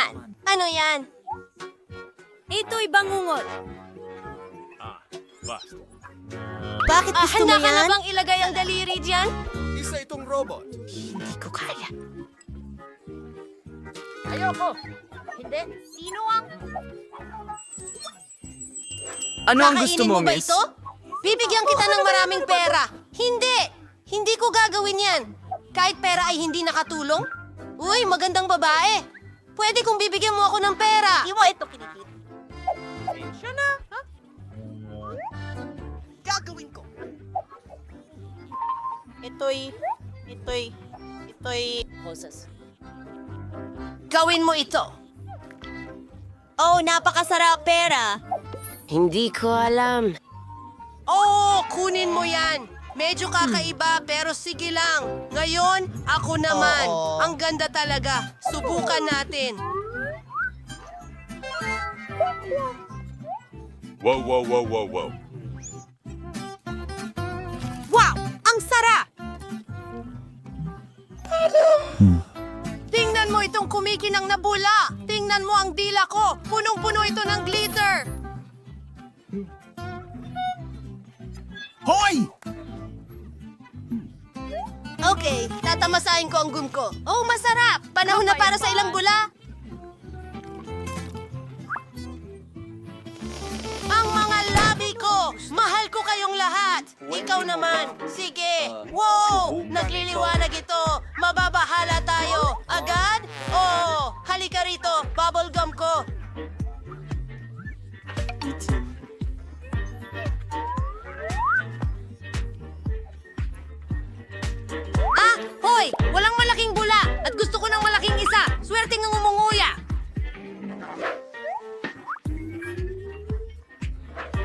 yan? Ano yan? Ito'y bangungot. Bakit gusto mo Handa ka na yan? bang ilagay ang daliri diyan? Isa itong robot. Hindi ko kaya. Ayoko. Hindi. Sino ang... Ano ang gusto Kakainin mo, ba miss? ito? Bibigyan kita ng maraming pera. Hindi! Hindi ko gagawin yan. Kahit pera ay hindi nakatulong. Uy, magandang babae. Pwede kong bibigyan mo ako ng pera. Di mo ito kinikita. Gagawin ko. Ito'y... Hoses. Gawin mo ito. Oh, napakasarap pera. Hindi ko alam. Oo, kunin mo yan. Medyo kakaiba pero sige lang. Ngayon, ako naman. Ang ganda talaga. Subukan natin. Wow, wow, wow, wow, wow. Wow! Ang sarap! Tingnan mo itong kumikinang na bula. Tingnan mo ang dila ko. Punong-puno ito ng glitter. Hoy! Okay, tatamasahin ko ang gum ko. Oh, masarap! Panahon na para sa ilang bula. Ang mga labi ko! Mahal ko kayong lahat! Ikaw naman! Sige! Wow! Nagliliwanag ito! Mababahala tayo! Agad? Oh! Halika rito! Bubblegum ko! Ah! Hoy! Walang malaking bula! At gusto ko ng malaking isa! Swerte ng umunguya!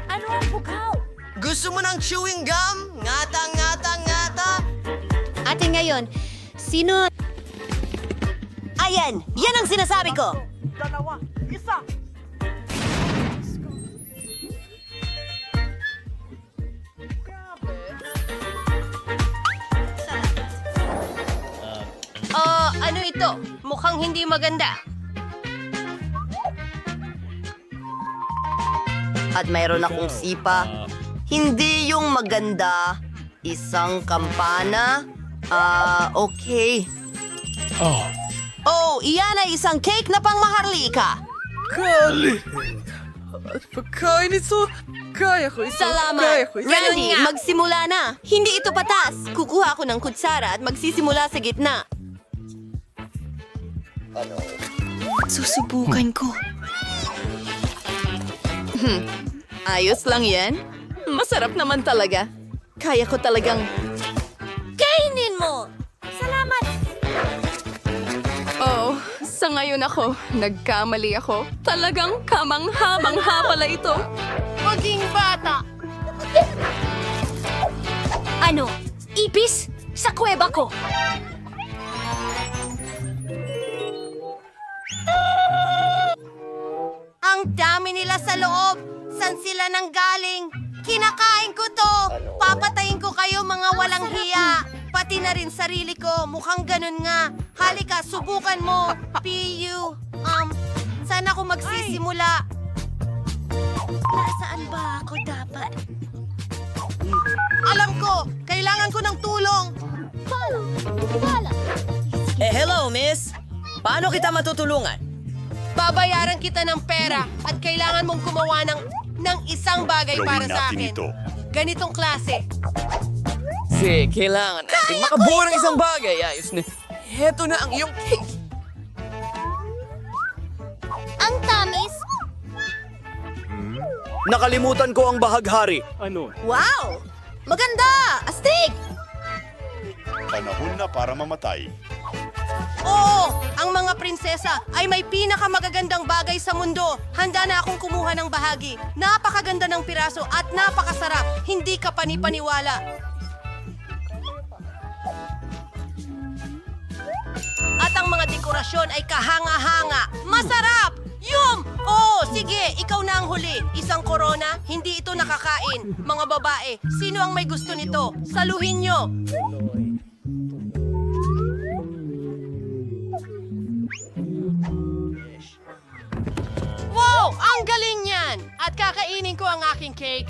Ano ang bugaw? Gusto mo ng chewing gum? Ngata, ngata, ngata! Ate ngayon, sino... Ayan! Yan ang sinasabi ko! Ano ito? Mukhang hindi maganda. At mayroon akong sipa. Hindi yung maganda. Isang kampana. Okay. Oh, iyan ay isang cake na pangmaharlika. Kali. At pagkain ito, kaya ko ito. Salamat! Ganun Randy, nga. magsimula na. Hindi ito patas. Kukuha ako ng kutsara at magsisimula sa gitna. Susubukan ko. Ayos lang yan. Masarap naman talaga. Kaya ko talagang... Kainin mo! Salamat! Oh, sa ngayon ako, nagkamali ako. Talagang kamangha-mangha pala ito. Maging bata! Ano? Ipis? Sa kuweba ko! Ang dami nila sa loob. San sila nang galing? Kinakain ko to. Papatayin ko kayo mga walang hiya. Pati na rin sarili ko. Mukhang ganun nga. Halika, subukan mo. P.U. Saan ako magsisimula? Nasaan ba ako dapat? Alam ko! Kailangan ko ng tulong! hello, miss. Paano kita matutulungan? Babayaran kita ng pera at kailangan mong gumawa ng isang bagay para sa akin. Ganitong klase. Sige, kailangan natin makabuo ng isang bagay. Ayos na. Heto na ang iyong cake. Ang tamis! Nakalimutan ko ang bahaghari. Wow! Maganda! Astig! Panahon na para mamatay. Oo! Ang mga prinsesa ay may pinakamagagandang bagay sa mundo. Handa na akong kumuha ng bahagi. Napakaganda ng piraso at napakasarap. Hindi ka panipaniwala. At ang mga dekorasyon ay kahanga-hanga. Masarap! Yum! Oh, sige, ikaw na ang huli. Isang korona, hindi ito nakakain. Mga babae, sino ang may gusto nito? Saluhin nyo! At kakainin ko ang aking cake.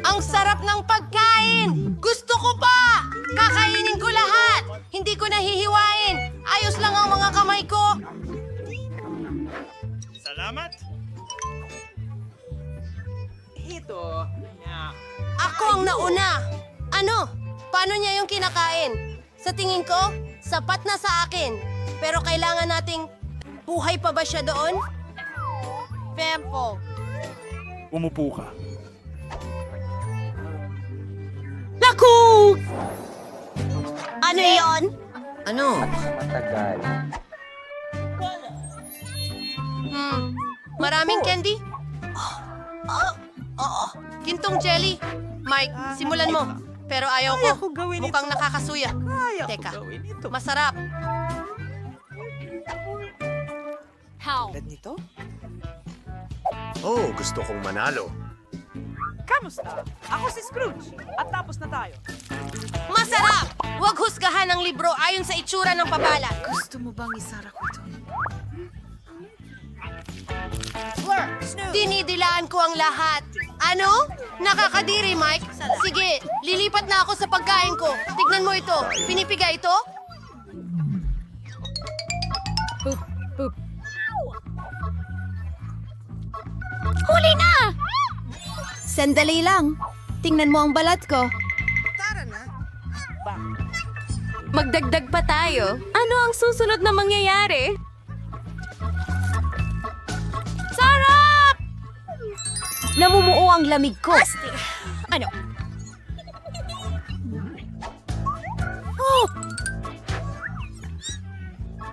Ang sarap ng pagkain! Gusto ko pa! Kakainin ko lahat! Hindi ko nahihiwain! Ayos lang ang mga kamay ko! Salamat! Ako ang nauna! Ano? Paano niya yung kinakain? Sa tingin ko, sapat na sa akin. Pero kailangan nating... Buhay pa ba siya doon? Pempo. Umupo ka. Naku! Ano yon? Ano? Maraming candy? Gintong jelly. Mike, simulan mo. Pero ayaw ko. Mukhang nakakasuya. Teka, masarap. How? Oh, gusto kong manalo. Kamusta? Ako si Scrooge. At tapos na tayo. Masarap! Huwag husgahan ang libro ayon sa itsura ng pabalat. Gusto mo bang isara ko ito? Dinidilaan ko ang lahat. Ano? Nakakadiri, Mike. Sige, lilipat na ako sa pagkain ko. Tignan mo ito. Pinipiga ito? Huli na! Sandali lang. Tingnan mo ang balat ko. Magdagdag pa tayo. Ano ang susunod na mangyayari? Sarap! Namumuo ang lamig ko. Ano? Oh!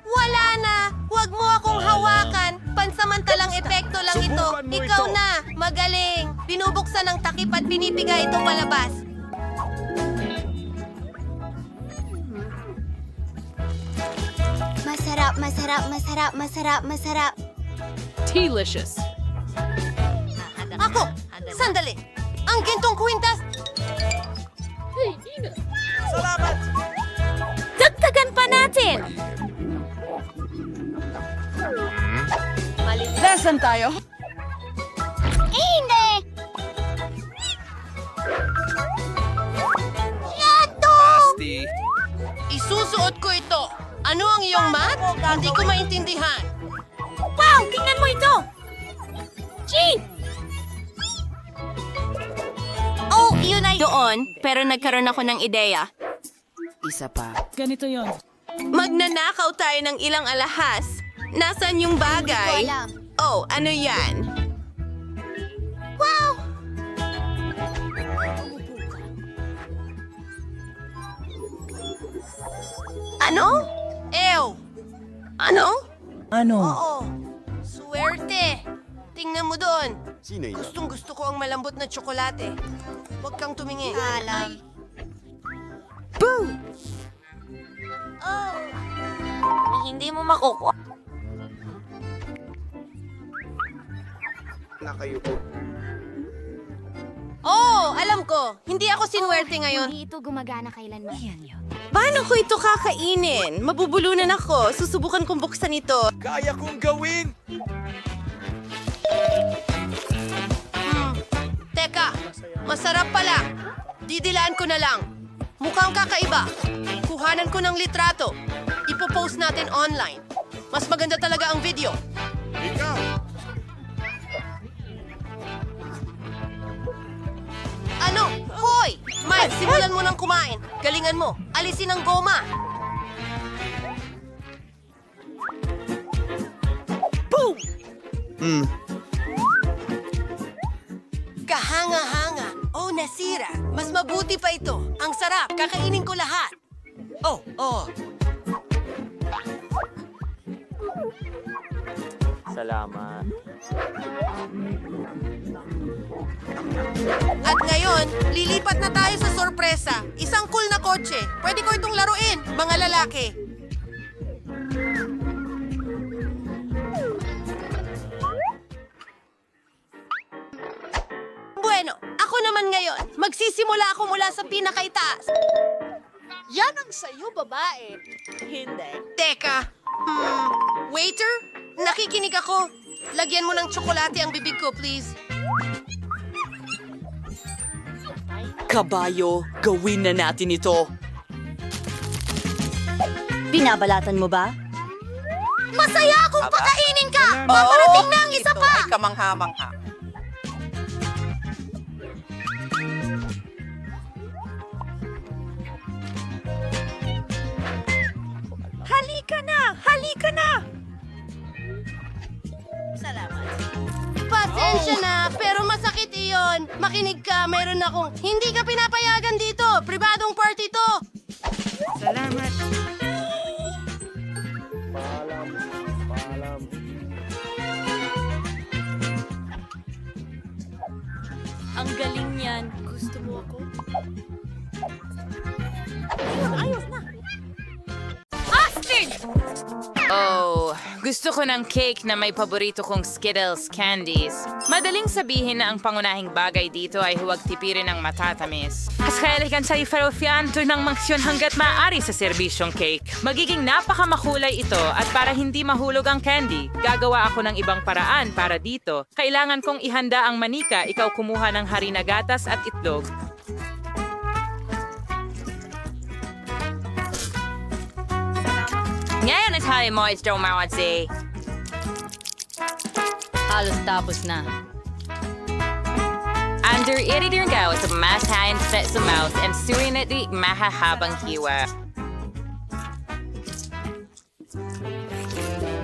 Wala na. Huwag mo akong hawakan. Pansamantalang epekto lang ito. Subukan mo Ikaw ito. na. Magaling. Binubuksan ng takip at pinipiga ito palabas. Masarap, masarap, masarap, masarap, masarap. Delicious. Ako! Sandali! Ang gintong kwintas! Salamat! Dagdagan pa natin! Nasaan tayo? Hindi! Isusuot ko ito. Ano ang iyong mat? Hindi ko maintindihan. Wow! Tingnan mo ito! Jean! Oh, yun ay doon. Pero nagkaroon ako ng ideya. Ganito yon. Magnanakaw tayo ng ilang alahas. Nasaan yung bagay? Hindi ko alam. Oh, ano yan? Ano? Ew! Ano? Oo. Swerte. Tingnan mo doon. Sino yun? Gustong gusto ko ang malambot na tsokolate. Huwag kang tumingin. Alam. Oh. Hindi mo makukuha. Nakayuko. Oh, alam ko. Hindi ako sinuwerte ngayon. Hindi ito gumagana kailanman. Paano ko ito kakainin? Mabubulunan ako. Susubukan kong buksan ito. Kaya kong gawin! Teka, masarap pala. Didilaan ko na lang. Mukhang kakaiba. Kuhanan ko ng litrato. Ipopost natin online. Mas maganda talaga ang video. Ikaw! Ano? Hoy! Mike, simulan mo nang kumain. Galingan mo. Alisin ang goma. Kahanga-hanga. Oh, nasira. Mas mabuti pa ito. Ang sarap. Kakainin ko lahat. Salamat. At ngayon, lilipat na tayo sa sorpresa. Isang cool na kotse. Pwede ko itong laruin, mga lalaki. Bueno, ako naman ngayon. Magsisimula ako mula sa pinakaitaas. Yan ang sayo, babae. Hindi. Teka, waiter? Nakikinig ako. Lagyan mo ng tsokolate ang bibig ko, please. Kabayo, gawin na natin ito. Binabalatan mo ba? Masaya akong pakainin ka! Paparating na ang isa pa! kamangha-mangha. Halika na! Halika na! Pasensya na, pero masakit iyon. Makinig ka, mayroon akong... Hindi ka pinapayagan dito! Pribadong party to! Salamat. Ang galing niyan. Gusto mo ako? Oh, gusto ko ng cake na may paborito kong Skittles candies. Madaling sabihin na ang pangunahing bagay dito ay huwag tipirin ng matatamis. Mas kailigan sa iferofian to ng maksyon hanggat maaari sa serbisyong cake. Magiging napakamakulay ito at para hindi mahulog ang candy, gagawa ako ng ibang paraan para dito. Kailangan kong ihanda ang manika, ikaw kumuha ng harina gatas at itlog. Ngayon ay tayo mo is Mawatsi. Halos tapos na. Under iridirgaw sa masahin sa mouth and surinit di mahahabang hiwa.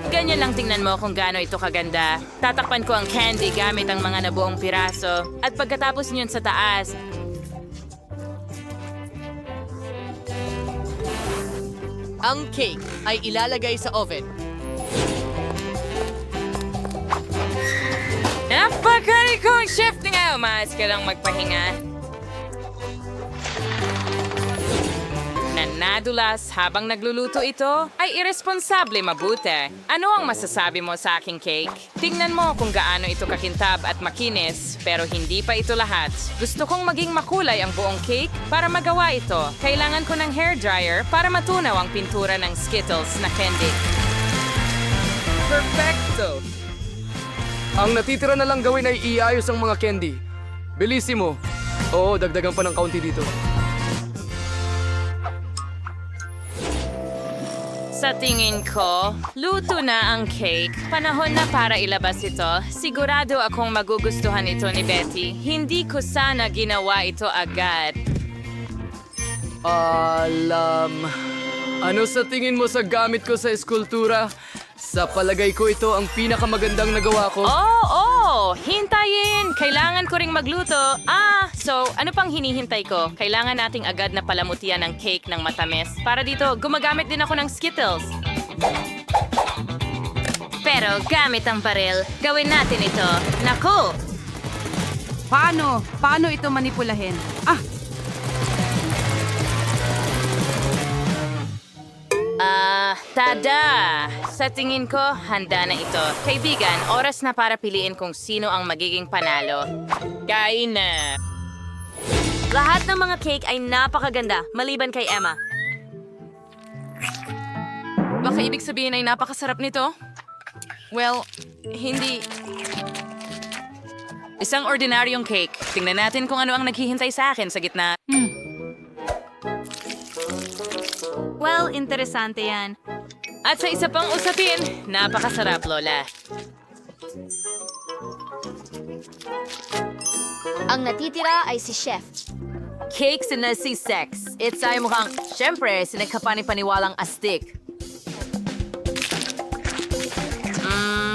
Ganyan lang tingnan mo kung gaano ito kaganda. Tatakpan ko ang candy gamit ang mga nabuong piraso. At pagkatapos niyon sa taas, Ang cake ay ilalagay sa oven. napakari kong chef na nga. Umayos ka lang magpahinga. Nadulas habang nagluluto ito ay irresponsable mabuti. Ano ang masasabi mo sa aking cake? Tingnan mo kung gaano ito kakintab at makinis, pero hindi pa ito lahat. Gusto kong maging makulay ang buong cake para magawa ito. Kailangan ko ng hairdryer para matunaw ang pintura ng Skittles na candy. Perfecto! Ang natitira na lang gawin ay iayos ang mga candy. Bilisimo. Oo, dagdagan pa ng kaunti dito. Sa tingin ko, luto na ang cake. Panahon na para ilabas ito. Sigurado akong magugustuhan ito ni Betty. Hindi ko sana ginawa ito agad. Ano sa tingin mo sa gamit ko sa eskultura? Sa palagay ko ito ang pinakamagandang nagawa ko. Hintayin! Kailangan ko ring magluto. So ano pang hinihintay ko? Kailangan nating agad na palamutian ang cake ng matamis. Para dito, gumagamit din ako ng Skittles. Pero gamit ang baril, gawin natin ito. Naku! Paano ito manipulahin? Tada! Sa tingin ko, handa na ito. Kaibigan, oras na para piliin kung sino ang magiging panalo. Kain na! Lahat ng mga cake ay napakaganda, maliban kay Emma. Baka ibig sabihin ay napakasarap nito? Well, hindi. Isang ordinaryong cake. Tingnan natin kung ano ang naghihintay sa akin sa gitna. Well, interesante yan. At sa isa pang usapin, napakasarap, Lola. Ang natitira ay si Chef. Cakes na si Sex. It's ay mukhang, syempre, sinagkapani-paniwalang astig.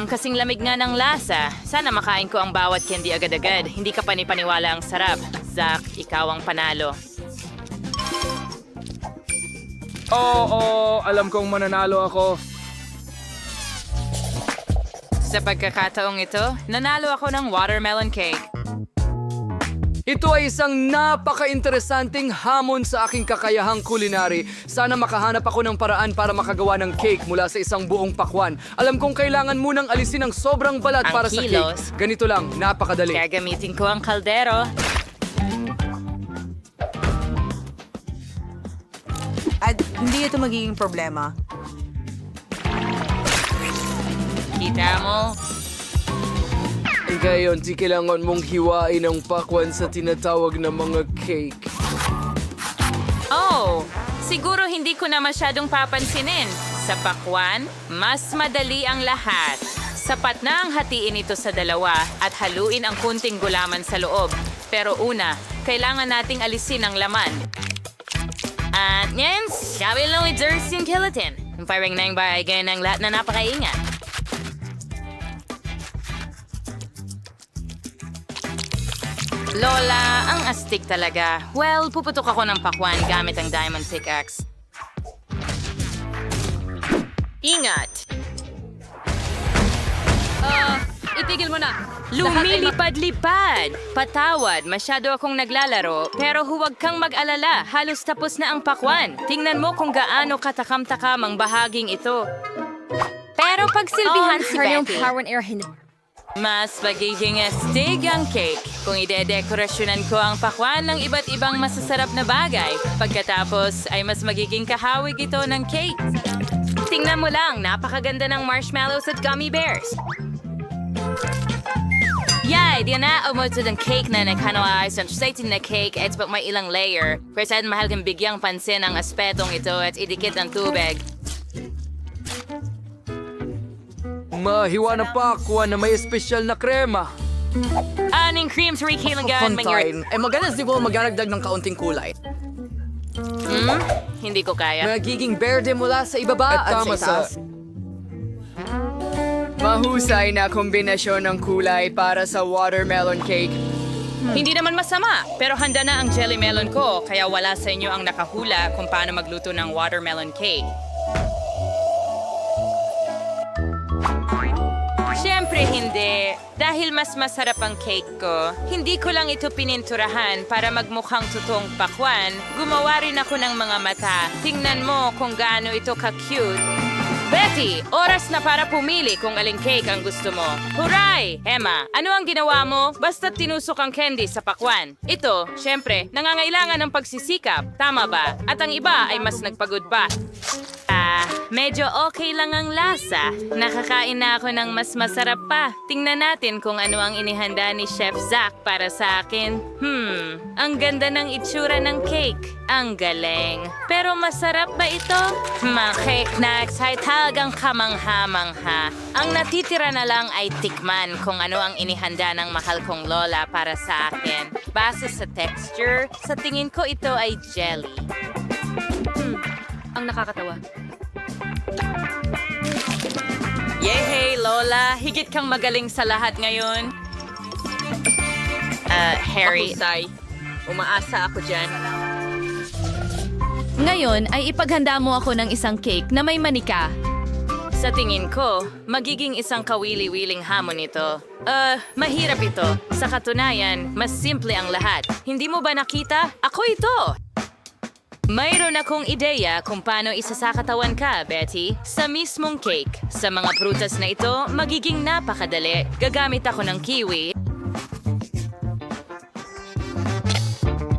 Kasing lamig nga ng lasa. Sana makain ko ang bawat candy agad-agad. Hindi ka panipaniwala ang sarap. Zach, ikaw ang panalo. Oo, alam kong mananalo ako. Sa pagkakataong ito, nanalo ako ng watermelon cake. Ito ay isang napaka-interesanting hamon sa aking kakayahang kulinary. Sana makahanap ako ng paraan para makagawa ng cake mula sa isang buong pakwan. Alam kong kailangan munang alisin ang sobrang balat Ang para sa kilos. cake. Ganito lang, napakadali. Gagamitin ko ang kaldero. At hindi ito magiging problema. Kita mo? Ngayon, di kailangan mong hiwain ang pakwan sa tinatawag na mga cake. Oh, siguro hindi ko na masyadong papansinin. Sa pakwan, mas madali ang lahat. Sapat na ang hatiin ito sa dalawa at haluin ang kunting gulaman sa loob. Pero una, kailangan nating alisin ang laman. At yan, sabi lang with Jersey and Killatin. Parang nang bagay ng lahat na napakaingat. Lola, ang astig talaga. Well, puputok ako ng pakwan gamit ang diamond pickaxe. Ingat! Itigil mo na. Lumilipad-lipad! Patawad, masyado akong naglalaro, pero huwag kang mag-alala. Halos tapos na ang pakwan. Tingnan mo kung gaano katakam-takam ang bahaging ito. Pero pagsilbihan si Betty. Mas magiging astig ang cake kung idedekorasyonan ko ang pakwan ng iba't ibang masasarap na bagay. Pagkatapos ay mas magiging kahawig ito ng cake. Tingnan mo lang, napakaganda ng marshmallows at gummy bears. Yay! Di na umuto ng cake na nagkanawa sa exciting na cake at may ilang layer. Kaya saan mahal kang bigyang pansin ang aspetong ito at idikit ng tubig. Mahiwa na pakwan na may espesyal na krema. Aning cream sa rikilangan Fontaine. Maganda siguro magdaragdag ng kaunting kulay. Hindi ko kaya. Magiging berde mula sa ibaba at tama sa itaas. Mahusay na kombinasyon ng kulay para sa watermelon cake. Hindi naman masama, pero handa na ang jelly melon ko, kaya wala sa inyo ang nakahula kung paano magluto ng watermelon cake. Siyempre hindi. Dahil mas masarap ang cake ko, hindi ko lang ito pininturahan para magmukhang totoong pakwan. Gumawa rin ako ng mga mata. Tingnan mo kung gaano ito ka-cute. Betty, oras na para pumili kung aling cake ang gusto mo. Huray! Emma, ano ang ginawa mo? Basta't tinusok ang candy sa pakwan. Ito, syempre, nangangailangan ng pagsisikap. Tama ba? At ang iba ay mas nagpagod pa. Medyo okay lang ang lasa. Nakakain na ako ng mas masarap pa. Tingnan natin kung ano ang inihanda ni Chef Zach para sa akin. Ang ganda ng itsura ng cake. Ang galing. Pero masarap ba ito? Mga cake na ay talagang kamangha-mangha. Ang natitira na lang ay tikman kung ano ang inihanda ng mahal kong lola para sa akin. Base sa texture, sa tingin ko ito ay jelly. Ang nakakatawa. Yehey, Lola! Higit kang magaling sa lahat ngayon. Harry. Mahusay. Umaasa ako dyan. Ngayon ay ipaghanda mo ako ng isang cake na may manika. Sa tingin ko, magiging isang kawili-wiling hamon ito. Mahirap ito. Sa katunayan, mas simple ang lahat. Hindi mo ba nakita? Ako ito! Mayroon akong ideya kung paano isasakatawan ka, Betty. Sa mismong cake. Sa mga prutas na ito, magiging napakadali. Gagamit ako ng kiwi.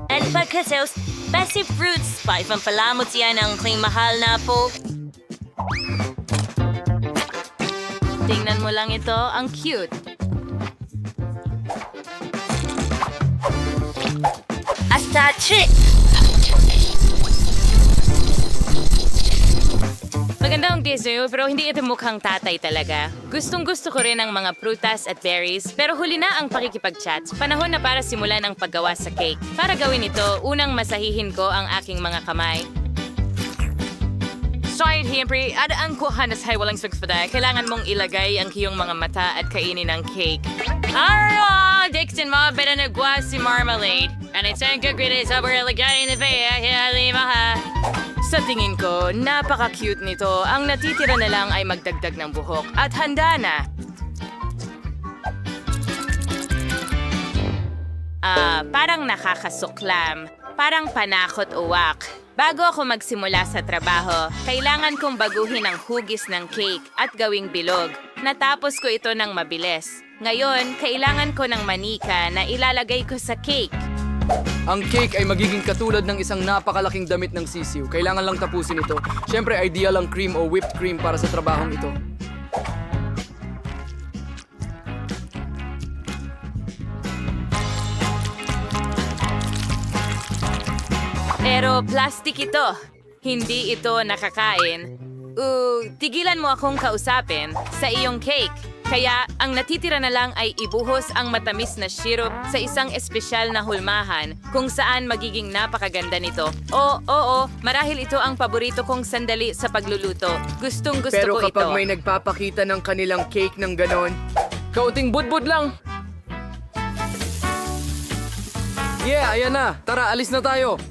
And pagkasaus, basi fruits. Paipampalamot yan ang aking mahal na po. Tingnan mo lang ito, ang cute. Hasta chick! Magandang dessert, pero hindi ito mukhang tatay talaga. Gustong-gusto ko rin ang mga prutas at berries, pero huli na ang pakikipag-chat. Panahon na para simulan ang paggawa sa cake. Para gawin ito, unang masahihin ko ang aking mga kamay. Sorry, Hempri, adaan ko hanas hay walang sugspada. Kailangan mong ilagay ang iyong mga mata at kainin ang cake. Arro! Dixon mo, beda nagwa si marmalade. And it's a good grid is over ilagay in the ha. Sa tingin ko, napaka-cute nito. Ang natitira na lang ay magdagdag ng buhok. At handa na. Parang nakakasuklam. Parang panakot-uwak. Bago ako magsimula sa trabaho, kailangan kong baguhin ang hugis ng cake at gawing bilog. Natapos ko ito ng mabilis. Ngayon, kailangan ko ng manika na ilalagay ko sa cake. Ang cake ay magiging katulad ng isang napakalaking damit ng sisiw. Kailangan lang tapusin ito. Siyempre, ideal ang cream o whipped cream para sa trabahong ito. Pero plastic ito. Hindi ito nakakain. Tigilan mo akong kausapin sa iyong cake. Kaya ang natitira na lang ay ibuhos ang matamis na syrup sa isang espesyal na hulmahan kung saan magiging napakaganda nito. Oo, marahil ito ang paborito kong sandali sa pagluluto. Gustong gusto Pero ko ito. kapag may nagpapakita ng kanilang cake ng ganon, kaunting budbud lang. Yeah, ayan na. Tara, alis na tayo.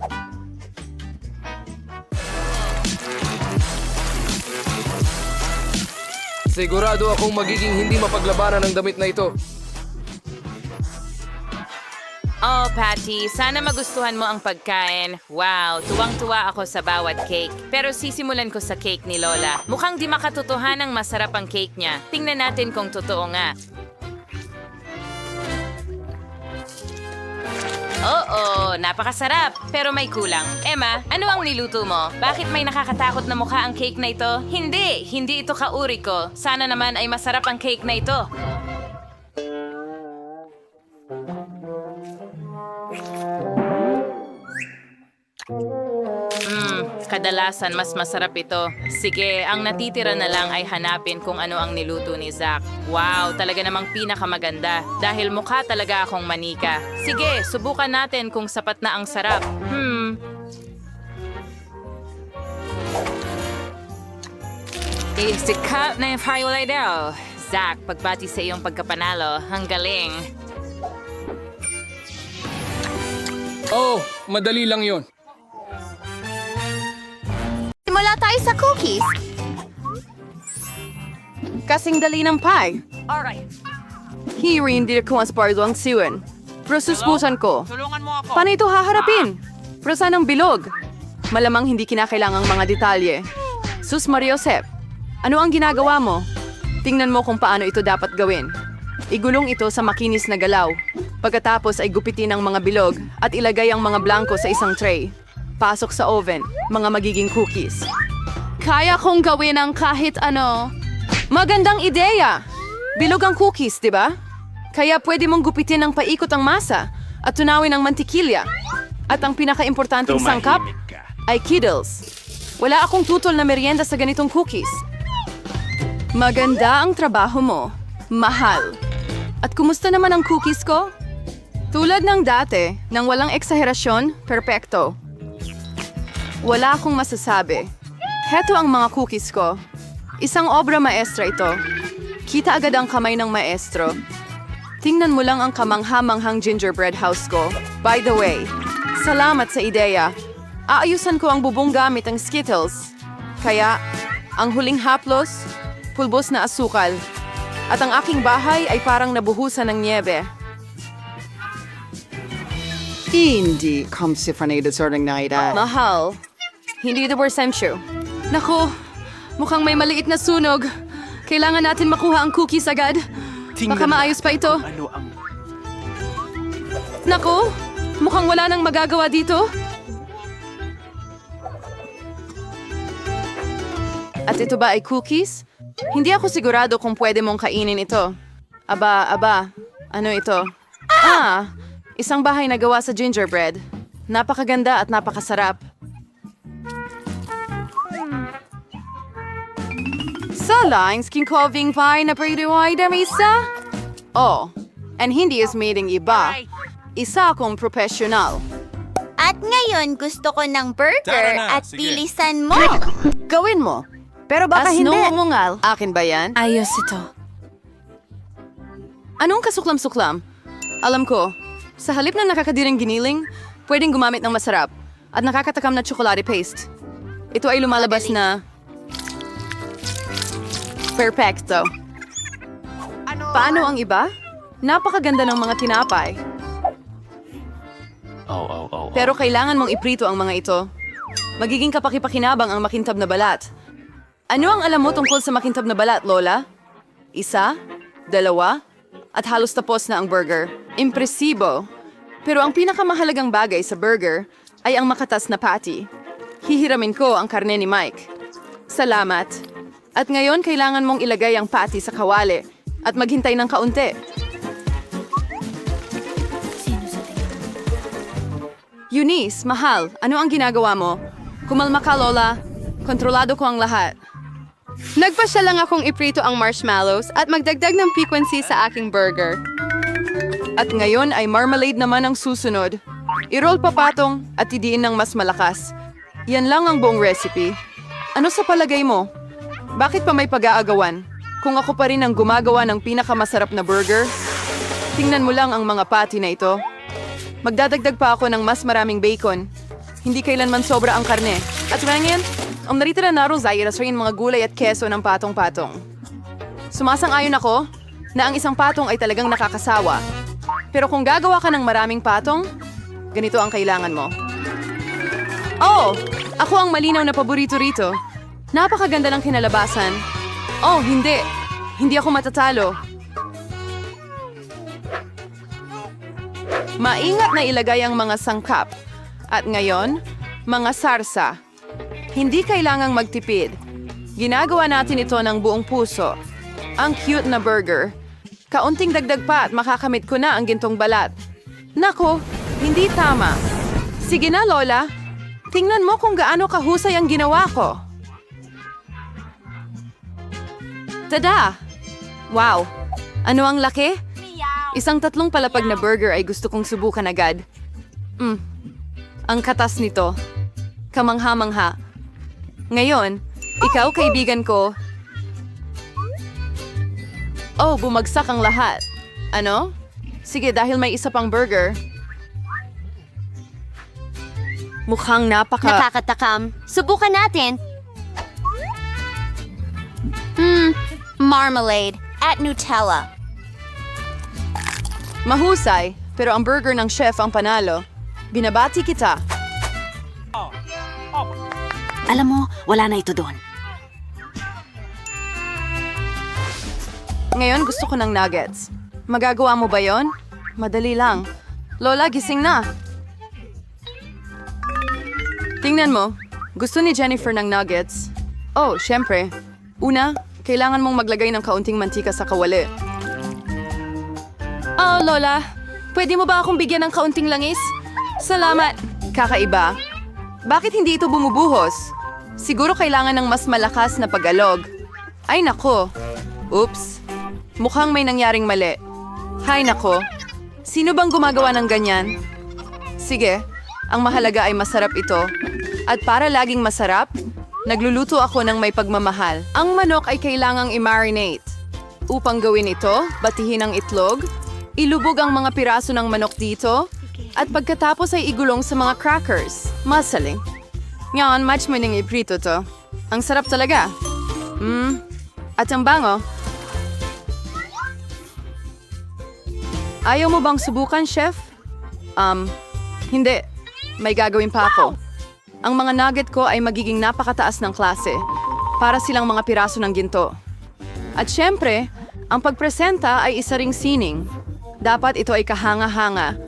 Sigurado akong magiging hindi mapaglabanan ng damit na ito. Oh, Patty, sana magustuhan mo ang pagkain. Wow, tuwang-tuwa ako sa bawat cake. Pero sisimulan ko sa cake ni Lola. Mukhang di makatotohanang masarap ang cake niya. Tingnan natin kung totoo nga. Oo, napakasarap. Pero may kulang. Emma, ano ang niluto mo? Bakit may nakakatakot na mukha ang cake na ito? Hindi ito kauri ko. Sana naman ay masarap ang cake na ito. Kadalasan mas masarap ito. Sige, ang natitira na lang ay hanapin kung ano ang niluto ni Zach. Wow, talaga namang pinakamaganda. Dahil mukha talaga akong manika. Sige, subukan natin kung sapat na ang sarap. Sikat na yung firework daw. Zach, pagbati sa iyong pagkapanalo. Ang galing. Oh, madali lang yon. Simula tayo sa cookies. Kasing dali ng pie. Hindi ko mas pardo ang siwan. Pero suspusan ko. Tulungan mo ako. Paano ito haharapin? Pero saan ang bilog? Malamang hindi kinakailangang mga detalye. Sus Mariosep, ano ang ginagawa mo? Tingnan mo kung paano ito dapat gawin. Igulong ito sa makinis na galaw. Pagkatapos ay gupitin ang mga bilog at ilagay ang mga blanco sa isang tray. Pasok sa oven, mga magiging cookies. Kaya kong gawin ang kahit ano. Magandang ideya! Bilog ang cookies, di ba? Kaya pwede mong gupitin ng paikot ang masa at tunawin ang mantikilya. At ang pinaka-importanting sangkap ay Kiddles. Wala akong tutol na merienda sa ganitong cookies. Maganda ang trabaho mo. Mahal. At kumusta naman ang cookies ko? Tulad ng dati, nang walang eksaherasyon, perpekto. Wala akong masasabi. Heto ang mga cookies ko. Isang obra maestra ito. Kita agad ang kamay ng maestro. Tingnan mo lang ang kamangha-manghang gingerbread house ko. By the way, salamat sa ideya. Aayusan ko ang bubong gamit ang Skittles. Kaya, ang huling haplos, pulbos na asukal. At ang aking bahay ay parang nabuhusan ng niebe. Hindi si Fernanda sorting na ita. Mahal. Hindi ito persensyo. Naku, mukhang may maliit na sunog. Kailangan natin makuha ang cookies agad. Baka maayos pa ito. Ano ang... Naku, mukhang wala nang magagawa dito. At ito ba ay cookies? Hindi ako sigurado kung pwede mong kainin ito. Aba, ano ito? Isang bahay na gawa sa gingerbread. Napakaganda at napakasarap. Salaing skinkoving pie na pwedeway damisa? Oh, and hindi is meeting iba. Isa akong professional. At ngayon gusto ko ng burger Tara na, at sige. bilisan mo. Gawin mo. Pero baka hindi. Umungal. Akin ba yan? Ayos ito. Anong kasuklam-suklam? Alam ko, sa halip na nakakadiring giniling, pwedeng gumamit ng masarap at nakakatakam na chocolate paste. Ito ay lumalabas na... Perfecto. Paano ang iba? Napakaganda ng mga tinapay. Pero kailangan mong iprito ang mga ito. Magiging kapaki-pakinabang ang makintab na balat. Ano ang alam mo tungkol sa makintab na balat, Lola? 1, 2, at halos tapos na ang burger. Impresibo. Pero ang pinakamahalagang bagay sa burger ay ang makatas na patty. Hihiramin ko ang karne ni Mike. Salamat. At ngayon kailangan mong ilagay ang patty sa kawali at maghintay ng kaunti. Eunice, mahal, ano ang ginagawa mo? Kumalma ka, Lola. Kontrolado ko ang lahat. Nagpasya lang akong iprito ang marshmallows at magdagdag ng piquancy sa aking burger. At ngayon ay marmalade naman ang susunod. I-roll papatong at idiin ng mas malakas. Yan lang ang buong recipe. Ano sa palagay mo? Bakit pa may pag-aagawan? Kung ako pa rin ang gumagawa ng pinakamasarap na burger, tingnan mo lang ang mga patty na ito. Magdadagdag pa ako ng mas maraming bacon. Hindi kailanman sobra ang karne. At ngayon, ang naritira na rosay ay mga gulay at keso ng patong-patong. Sumasang-ayon ako na ang isang patong ay talagang nakakasawa. Pero kung gagawa ka ng maraming patong, ganito ang kailangan mo. Oh! Ako ang malinaw na paborito rito. Napakaganda ng kinalabasan. Oh, hindi. Hindi ako matatalo. Maingat na ilagay ang mga sangkap. At ngayon, mga sarsa. Hindi kailangang magtipid. Ginagawa natin ito ng buong puso. Ang cute na burger. Kaunting dagdag pa at makakamit ko na ang gintong balat. Nako, hindi tama. Sige na, Lola. Tingnan mo kung gaano kahusay ang ginawa ko. Tada! Wow! Ano ang laki? Isang 3 palapag na burger ay gusto kong subukan agad. Ang katas nito. Kamangha-mangha. Ngayon, ikaw kaibigan ko. Oh, bumagsak ang lahat. Ano? Sige, dahil may isa pang burger. Mukhang Nakakatakam. Subukan natin. Marmalade at Nutella. Mahusay, pero ang burger ng chef ang panalo. Binabati kita. Alam mo, wala na ito doon. Ngayon gusto ko ng nuggets. Magagawa mo ba yon? Madali lang. Lola, gising na. Tingnan mo. Gusto ni Jennifer ng nuggets. Oh, syempre. Una, kailangan mong maglagay ng kaunting mantika sa kawali. Oh, Lola. Pwede mo ba akong bigyan ng kaunting langis? Salamat. Kakaiba. Bakit hindi ito bumubuhos? Siguro kailangan ng mas malakas na pag-alog. Ay nako. Oops. Mukhang may nangyaring mali. Hay nako. Sino bang gumagawa ng ganyan? Sige, ang mahalaga ay masarap ito. At para laging masarap, nagluluto ako ng may pagmamahal. Ang manok ay kailangang i-marinate. Upang gawin ito, batihin ang itlog, ilubog ang mga piraso ng manok dito, at pagkatapos ay igulong sa mga crackers. Masaling. Ngayon, match mo nang iprito to. Ang sarap talaga. At ang bango. Ayaw mo bang subukan, chef? Hindi. May gagawin pa ako. Ang mga nugget ko ay magiging napakataas ng klase. Para silang mga piraso ng ginto. At syempre, ang pagpresenta ay isa ring sining. Dapat ito ay kahanga-hanga.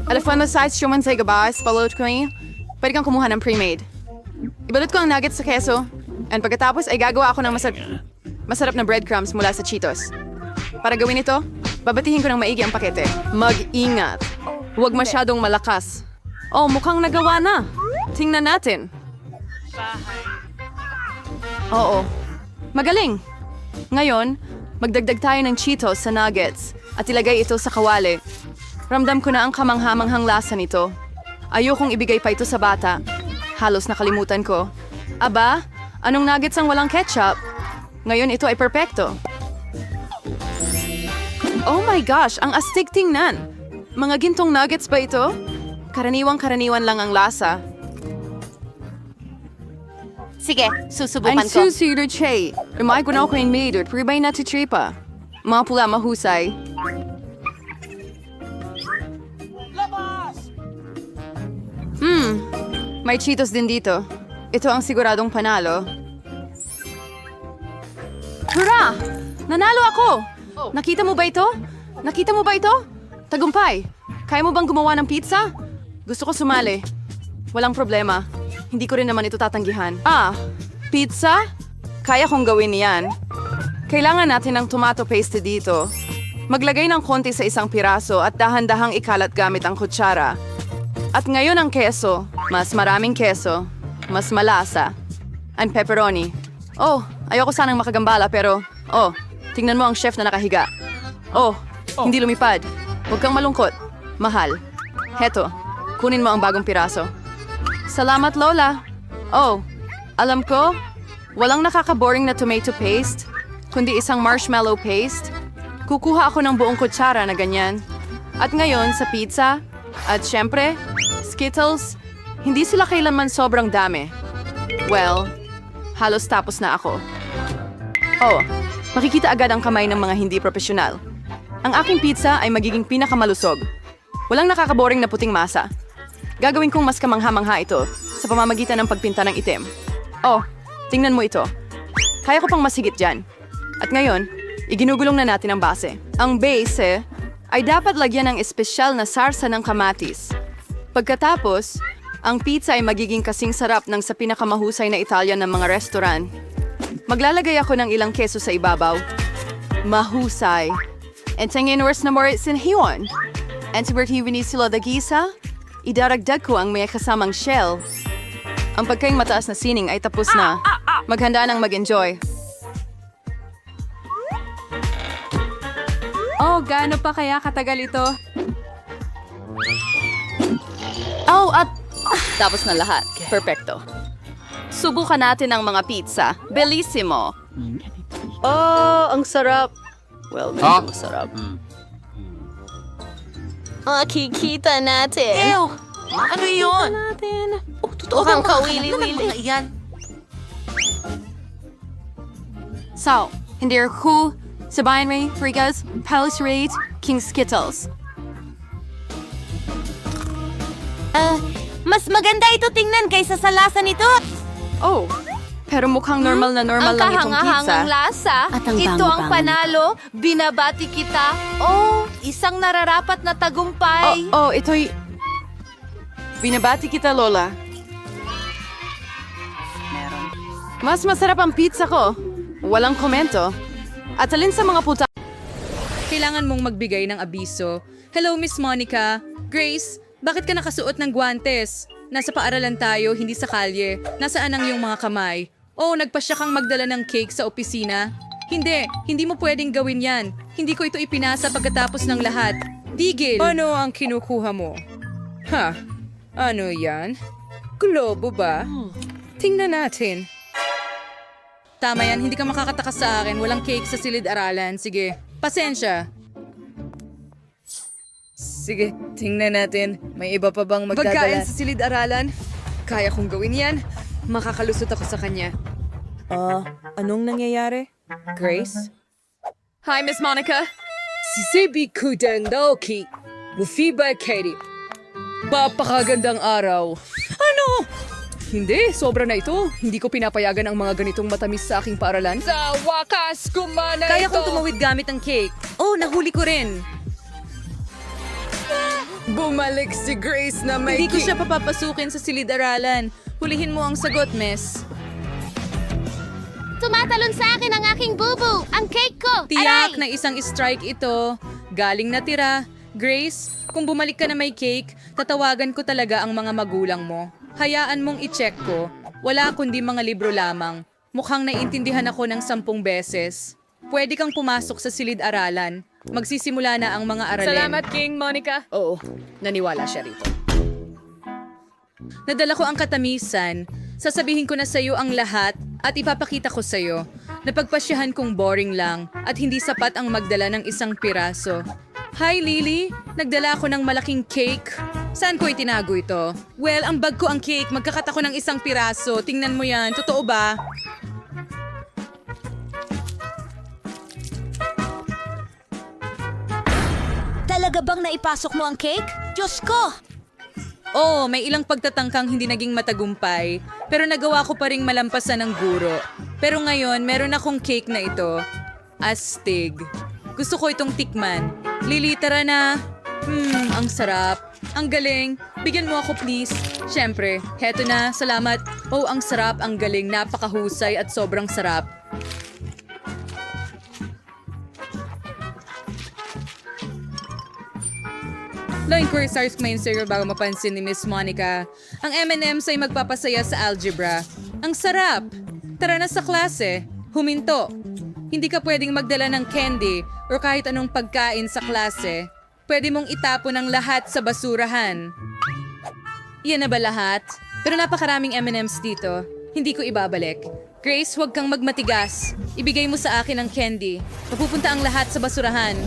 Alafan na size shuman sa igabas, palot ko niya. Pwede kang kumuha ng pre-made. Ibalot ko ang nuggets sa keso. And pagkatapos ay gagawa ako ng masarap na breadcrumbs mula sa Cheetos. Para gawin ito, babatihin ko ng maigi ang pakete. Mag-ingat. Huwag masyadong malakas. Oh, mukhang nagawa na. Tingnan natin. Oo. Magaling. Ngayon, magdagdag tayo ng Cheetos sa nuggets at ilagay ito sa kawali. Ramdam ko na ang kamanghamanghang lasa nito. Ayokong ibigay pa ito sa bata. Halos nakalimutan ko. Aba, anong nuggets ang walang ketchup? Ngayon ito ay perpekto. Oh my gosh, ang astig tingnan. Mga gintong nuggets ba ito? Karaniwang-karaniwan lang ang lasa. Sige, susubukan Ang ko. susi de che. Umay ko na ako yung maid at pribay na titripa. Mga pula mahusay. May Cheetos din dito. Ito ang siguradong panalo. Hurra! Nanalo ako! Nakita mo ba ito? Nakita mo ba ito? Tagumpay! Kaya mo bang gumawa ng pizza? Gusto ko sumali. Walang problema. Hindi ko rin naman ito tatanggihan. Pizza? Kaya kong gawin yan. Kailangan natin ng tomato paste dito. Maglagay ng konti sa isang piraso at dahan-dahang ikalat gamit ang kutsara. At ngayon ang keso, mas maraming keso, mas malasa. Ang pepperoni. Oh, ayoko sanang makagambala pero, tingnan mo ang chef na nakahiga. Hindi lumipad. Huwag kang malungkot. Mahal. Heto, kunin mo ang bagong piraso. Salamat, Lola. Alam ko, walang nakaka-boring na tomato paste, kundi isang marshmallow paste. Kukuha ako ng buong kutsara na ganyan. At ngayon sa pizza, at syempre, Skittles, hindi sila kailanman sobrang dami. Well, halos tapos na ako. Makikita agad ang kamay ng mga hindi profesional. Ang aking pizza ay magiging pinakamalusog. Walang nakakaboring na puting masa. Gagawin kong mas kamangha-mangha ito sa pamamagitan ng pagpinta ng itim. Tingnan mo ito. Kaya ko pang masigit dyan. At ngayon, iginugulong na natin ang base. Ang base ay dapat lagyan ng espesyal na sarsa ng kamatis. Pagkatapos, ang pizza ay magiging kasing sarap ng sa pinakamahusay na Italian ng mga restaurant. Maglalagay ako ng ilang keso sa ibabaw. Mahusay. And tingin worse na more sinhiwan. And sibertiwini sila dagisa, idaragdag ko ang may kasamang shell. Ang pagkaing mataas na sining ay tapos na. Maghanda nang mag-enjoy. Gaano pa kaya katagal ito? Tapos na lahat. Perfecto. Subukan natin ang mga pizza. Bellissimo. Ang sarap. Well, medyo masarap. Makikita natin. Ano yun? Mukhang kawili-wili. Iyan. So, hindi ako sabayan may Frigas, Palace Raid, King Skittles. Mas maganda ito tingnan kaysa sa lasa nito. Pero mukhang normal na normal lang itong pizza. lasa. At ang Ito ang bango-bango. panalo. Binabati kita. Isang nararapat na tagumpay. Ito'y... Binabati kita, Lola. Mas masarap ang pizza ko. Walang komento. At alin sa mga puta... Kailangan mong magbigay ng abiso. Hello, Miss Monica. Grace, bakit ka nakasuot ng guwantes? Nasa paaralan tayo, hindi sa kalye. Nasaan ang iyong mga kamay? Nagpasya kang magdala ng cake sa opisina? Hindi mo pwedeng gawin yan. Hindi ko ito ipinasa pagkatapos ng lahat. Tigil! Ano ang kinukuha mo? Ano yan? Globo ba? Tingnan natin. Tama yan, hindi ka makakatakas sa akin. Walang cake sa silid-aralan. Sige, pasensya. Sige, tingnan natin. May iba pa bang magdadala? Pagkain sa silid-aralan? Kaya kong gawin yan. Makakalusot ako sa kanya. Anong nangyayari? Grace? Hi, Miss Monica. Sibi Kudandoki. Mufiba Katie. Papakagandang araw. Ano? Hindi, sobra na ito. Hindi ko pinapayagan ang mga ganitong matamis sa aking paaralan. Sa wakas, kumana Kaya ito. kong tumawid gamit ang cake. Nahuli ko rin. Bumalik si Grace na may Hindi ko siya papapasukin sa silid-aralan. Hulihin mo ang sagot, miss. Tumatalon sa akin ang aking bubu, ang cake ko. Tiyak na isang strike ito. Galing na tira. Grace, kung bumalik ka na may cake, tatawagan ko talaga ang mga magulang mo. Hayaan mong i-check ko. Wala kundi mga libro lamang. Mukhang naiintindihan ako ng 10 beses. Pwede kang pumasok sa silid-aralan. Magsisimula na ang mga aralin. Salamat, King Monica. Oo, naniwala siya rito. Nadala ko ang katamisan. Sasabihin ko na sa'yo ang lahat at ipapakita ko sa'yo. Napagpasyahan kong boring lang at hindi sapat ang magdala ng isang piraso. Hi, Lily! Nagdala ako ng malaking cake. Saan ko itinago ito? Well, ang bag ko ang cake. Magkakat ako ng isang piraso. Tingnan mo yan. Totoo ba? Talaga bang naipasok mo ang cake? Diyos ko! May ilang pagtatangkang hindi naging matagumpay, pero nagawa ko pa ring malampasan ng guro. Pero ngayon, meron akong cake na ito. Astig. Gusto ko itong tikman. Lili, tara na. Ang sarap. Ang galing. Bigyan mo ako, please. Siyempre, heto na. Salamat. Ang sarap, ang galing. Napakahusay at sobrang sarap. Low inquiry stars main zero bago mapansin ni Miss Monica. Ang M&M's ay magpapasaya sa algebra. Ang sarap! Tara na sa klase. Huminto. Hindi ka pwedeng magdala ng candy o kahit anong pagkain sa klase. Pwede mong itapon ang lahat sa basurahan. Yan na ba lahat? Pero napakaraming M&M's dito. Hindi ko ibabalik. Grace, huwag kang magmatigas. Ibigay mo sa akin ang candy. Mapupunta ang lahat sa basurahan.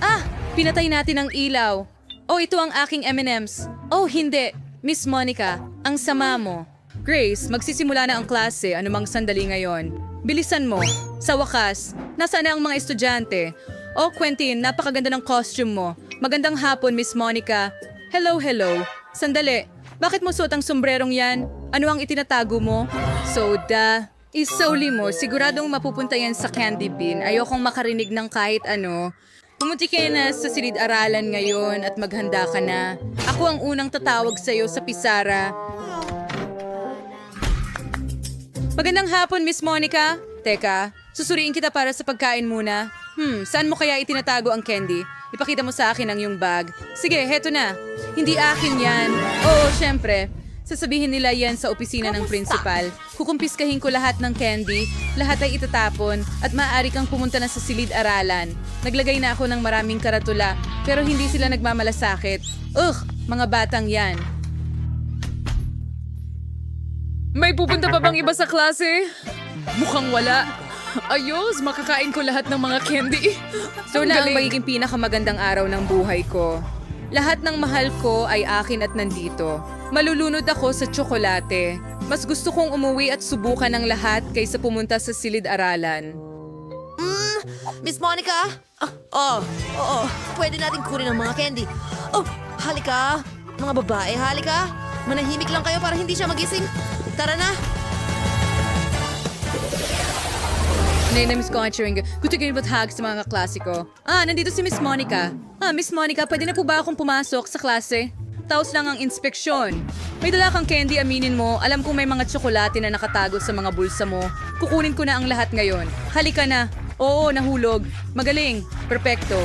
Ah! Pinatay natin ang ilaw. Oh, ito ang aking M&M's. Oh, hindi. Miss Monica, ang sama mo. Grace, magsisimula na ang klase anumang sandali ngayon. Bilisan mo. Sa wakas, nasaan na ang mga estudyante? Oh, Quentin, napakaganda ng costume mo. Magandang hapon, Miss Monica. Hello, hello. Sandali. Bakit mo suot ang sombrerong yan? Ano ang itinatago mo? Soda. Isauli mo. Siguradong mapupunta yan sa candy bin. Ayokong makarinig ng kahit ano. Pumunti ka na sa silid-aralan ngayon at maghanda ka na. Ako ang unang tatawag sa'yo sa pisara. Magandang hapon, Miss Monica. Teka, susuriin kita para sa pagkain muna. Saan mo kaya itinatago ang candy? Ipakita mo sa akin ang iyong bag. Sige, heto na. Hindi akin yan. Oo, syempre. Sasabihin nila yan sa opisina ng principal. Kukumpiskahin ko lahat ng candy, lahat ay itatapon, at maaari kang pumunta na sa silid-aralan. Naglagay na ako ng maraming karatula, pero hindi sila nagmamalasakit. Mga batang yan. May pupunta pa bang iba sa klase? Mukhang wala. Ayos, makakain ko lahat ng mga candy. So na ang magiging pinakamagandang araw ng buhay ko. Lahat ng mahal ko ay akin at nandito. Malulunod ako sa tsokolate. Mas gusto kong umuwi at subukan ang lahat kaysa pumunta sa silid-aralan. Miss Monica? Oo. Pwede natin kunin ang mga candy. Oh, halika. Mga babae, halika. Manahimik lang kayo para hindi siya magising. Tara na. Name-namiss ko ang chewing. Gusto ko yung bathag sa mga klasiko. Nandito si Miss Monica. Miss Monica, pwede na po ba akong pumasok sa klase? Taos lang ang inspeksyon. May dala kang candy, aminin mo. Alam kong may mga tsokolate na nakatago sa mga bulsa mo. Kukunin ko na ang lahat ngayon. Halika na. Oo, nahulog. Magaling. Perpekto.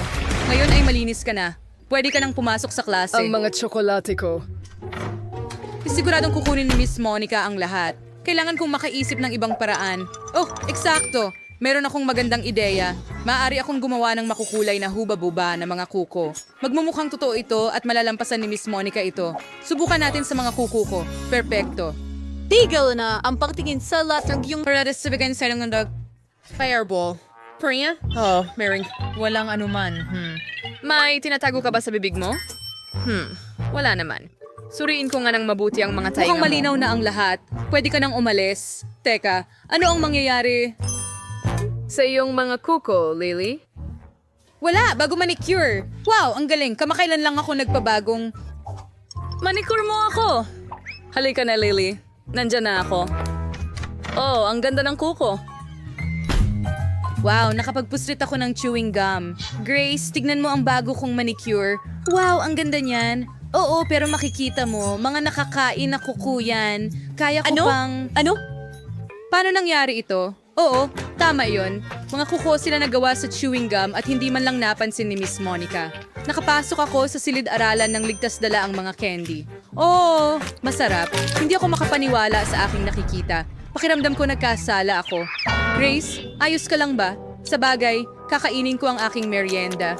Ngayon ay malinis ka na. Pwede ka nang pumasok sa klase. Ang mga tsokolate ko. Siguradong kukunin ni Miss Monica ang lahat. Kailangan kong makaisip ng ibang paraan. Oh, eksakto. Meron akong magandang ideya. Maaari akong gumawa ng makukulay na huba-buba na mga kuko. Magmumukhang totoo ito at malalampasan ni Miss Monica ito. Subukan natin sa mga kuko ko. Perpekto. Tigil na ang pagtingin sa latrag yung... Para sa bigyan sa ng Fireball. Priya? Oh, Mering. Walang anuman. May tinatago ka ba sa bibig mo? Wala naman. Suriin ko nga ng mabuti ang mga tainga mukhang mo. malinaw na ang lahat. Pwede ka nang umalis. Teka, ano ang mangyayari? Sa iyong mga kuko, Lily? Wala, bago manicure. Wow, ang galing. Kamakailan lang ako nagpabagong... Manicure mo ako! Halika na, Lily. Nandyan na ako. Oh, ang ganda ng kuko. Wow, nakapagpuslit ako ng chewing gum. Grace, tignan mo ang bago kong manicure. Wow, ang ganda niyan. Oo, pero makikita mo, mga nakakain na kuko yan. Kaya ko pang... Ano? Paano nangyari ito? Oo, tama yon. Mga kuko sila nagawa sa chewing gum at hindi man lang napansin ni Miss Monica. Nakapasok ako sa silid-aralan ng ligtas dala ang mga candy. Oo, masarap. Hindi ako makapaniwala sa aking nakikita. Pakiramdam ko nagkasala ako. Grace, ayos ka lang ba? Sa bagay, kakainin ko ang aking merienda.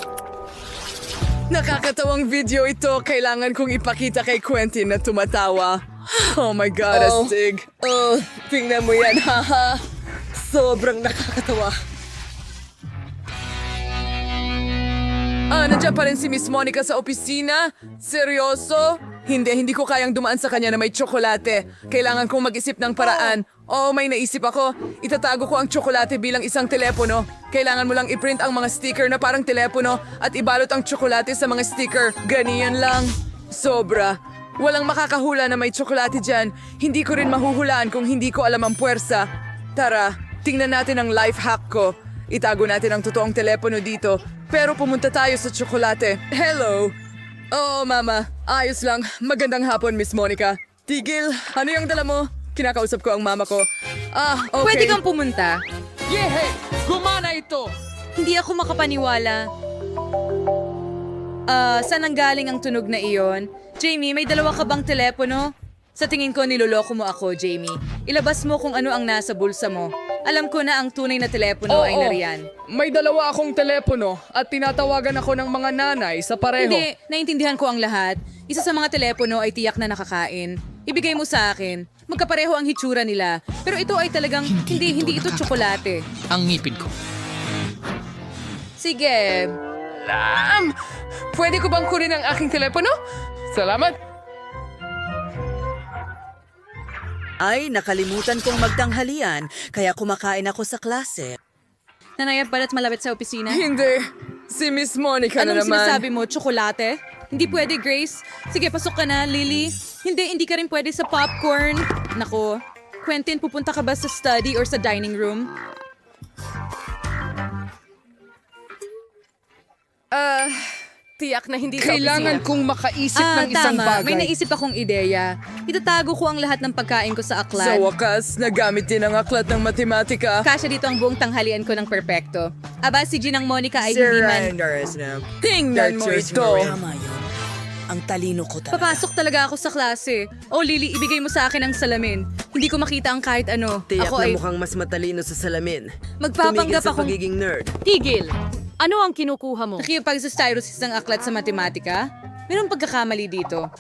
Nakakatawang video ito. Kailangan kong ipakita kay Quentin na tumatawa. Oh my God, astig. Oh, tingnan mo yan, haha. Sobrang nakakatawa. Nandiyan pa rin si Miss Monica sa opisina? Seryoso? Hindi ko kayang dumaan sa kanya na may tsokolate. Kailangan kong mag-isip ng paraan. Oh, may naisip ako. Itatago ko ang tsokolate bilang isang telepono. Kailangan mo lang i-print ang mga sticker na parang telepono at ibalot ang tsokolate sa mga sticker. Ganiyan lang. Sobra. Walang makakahula na may tsokolate dyan. Hindi ko rin mahuhulaan kung hindi ko alam ang puwersa. Tara, tingnan natin ang life hack ko. Itago natin ang totoong telepono dito. Pero pumunta tayo sa tsokolate. Hello! Oo, Mama. Ayos lang. Magandang hapon, Miss Monica. Tigil, ano yung dala mo? Kinakausap ko ang mama ko. Okay. Pwede kang pumunta. Yehe! Gumana ito! Hindi ako makapaniwala. Saan ang galing ang tunog na iyon? Jamie, may dalawa ka bang telepono? Sa tingin ko, niloloko mo ako, Jamie. Ilabas mo kung ano ang nasa bulsa mo. Alam ko na ang tunay na telepono ay nariyan. May dalawa akong telepono at tinatawagan ako ng mga nanay sa pareho. Hindi, naintindihan ko ang lahat. Isa sa mga telepono ay tiyak na nakakain. Ibigay mo sa akin. Magkapareho ang hitsura nila. Pero ito ay talagang, hindi ito tsokolate. Ang ngipin ko. Sige. Pwede ko bang kunin ang aking telepono? Salamat. Ay, nakalimutan kong magtanghalian, kaya kumakain ako sa klase. Nanayap balat malapit sa opisina? Hindi. Si Miss Monica na Anong naman. sinasabi mo? Tsokolate? Hindi pwede, Grace. Sige, pasok ka na, Lily. Hindi ka rin pwede sa popcorn. Nako, Quentin, pupunta ka ba sa study or sa dining room? Tiyak na hindi sa Kailangan opisina. kong makaisip ng isang Tama. bagay. May naisip akong ideya. Itatago ko ang lahat ng pagkain ko sa Sa aklat. wakas, nagamit din ang aklat ng matematika. Kasya dito ang buong tanghalian ko ng perpekto. Aba, si Ginang Monica ay hindi man... Tingnan mo ito. Tama yun. Ang talino ko talaga. Papasok talaga ako sa klase. Oh, Lily, ibigay mo sa akin ang salamin. Hindi ko makita ang kahit ano. Tiyak Ako na ay... mukhang mas matalino sa salamin. Magpapanggap Tumigil sa akong... pagiging nerd. Tigil! Ano ang kinukuha mo? Nakipagsastyrosis ng aklat sa matematika? Mayroong pagkakamali dito.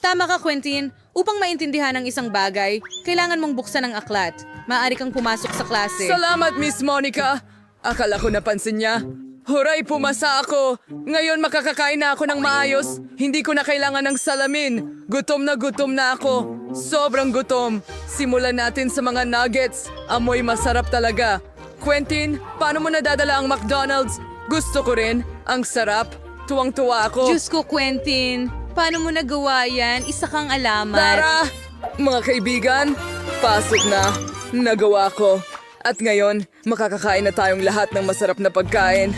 Tama ka, Quentin. Upang maintindihan ang isang bagay, kailangan mong buksan ang aklat. Maaari kang pumasok sa klase. Salamat, Miss Monica. Akala ko napansin niya. Huray, pumasa ako. Ngayon makakakain na ako ng maayos. Hindi ko na kailangan ng salamin. Gutom na ako. Sobrang gutom. Simulan natin sa mga nuggets. Amoy masarap talaga. Quentin, paano mo nadadala ang McDonald's? Gusto ko rin. Ang sarap. Tuwang-tuwa ako. Diyos ko, Quentin. Paano mo nagawa yan? Isa kang alamat. Tara! Mga kaibigan, pasok na. Nagawa ko. At ngayon, makakakain na tayong lahat ng masarap na pagkain.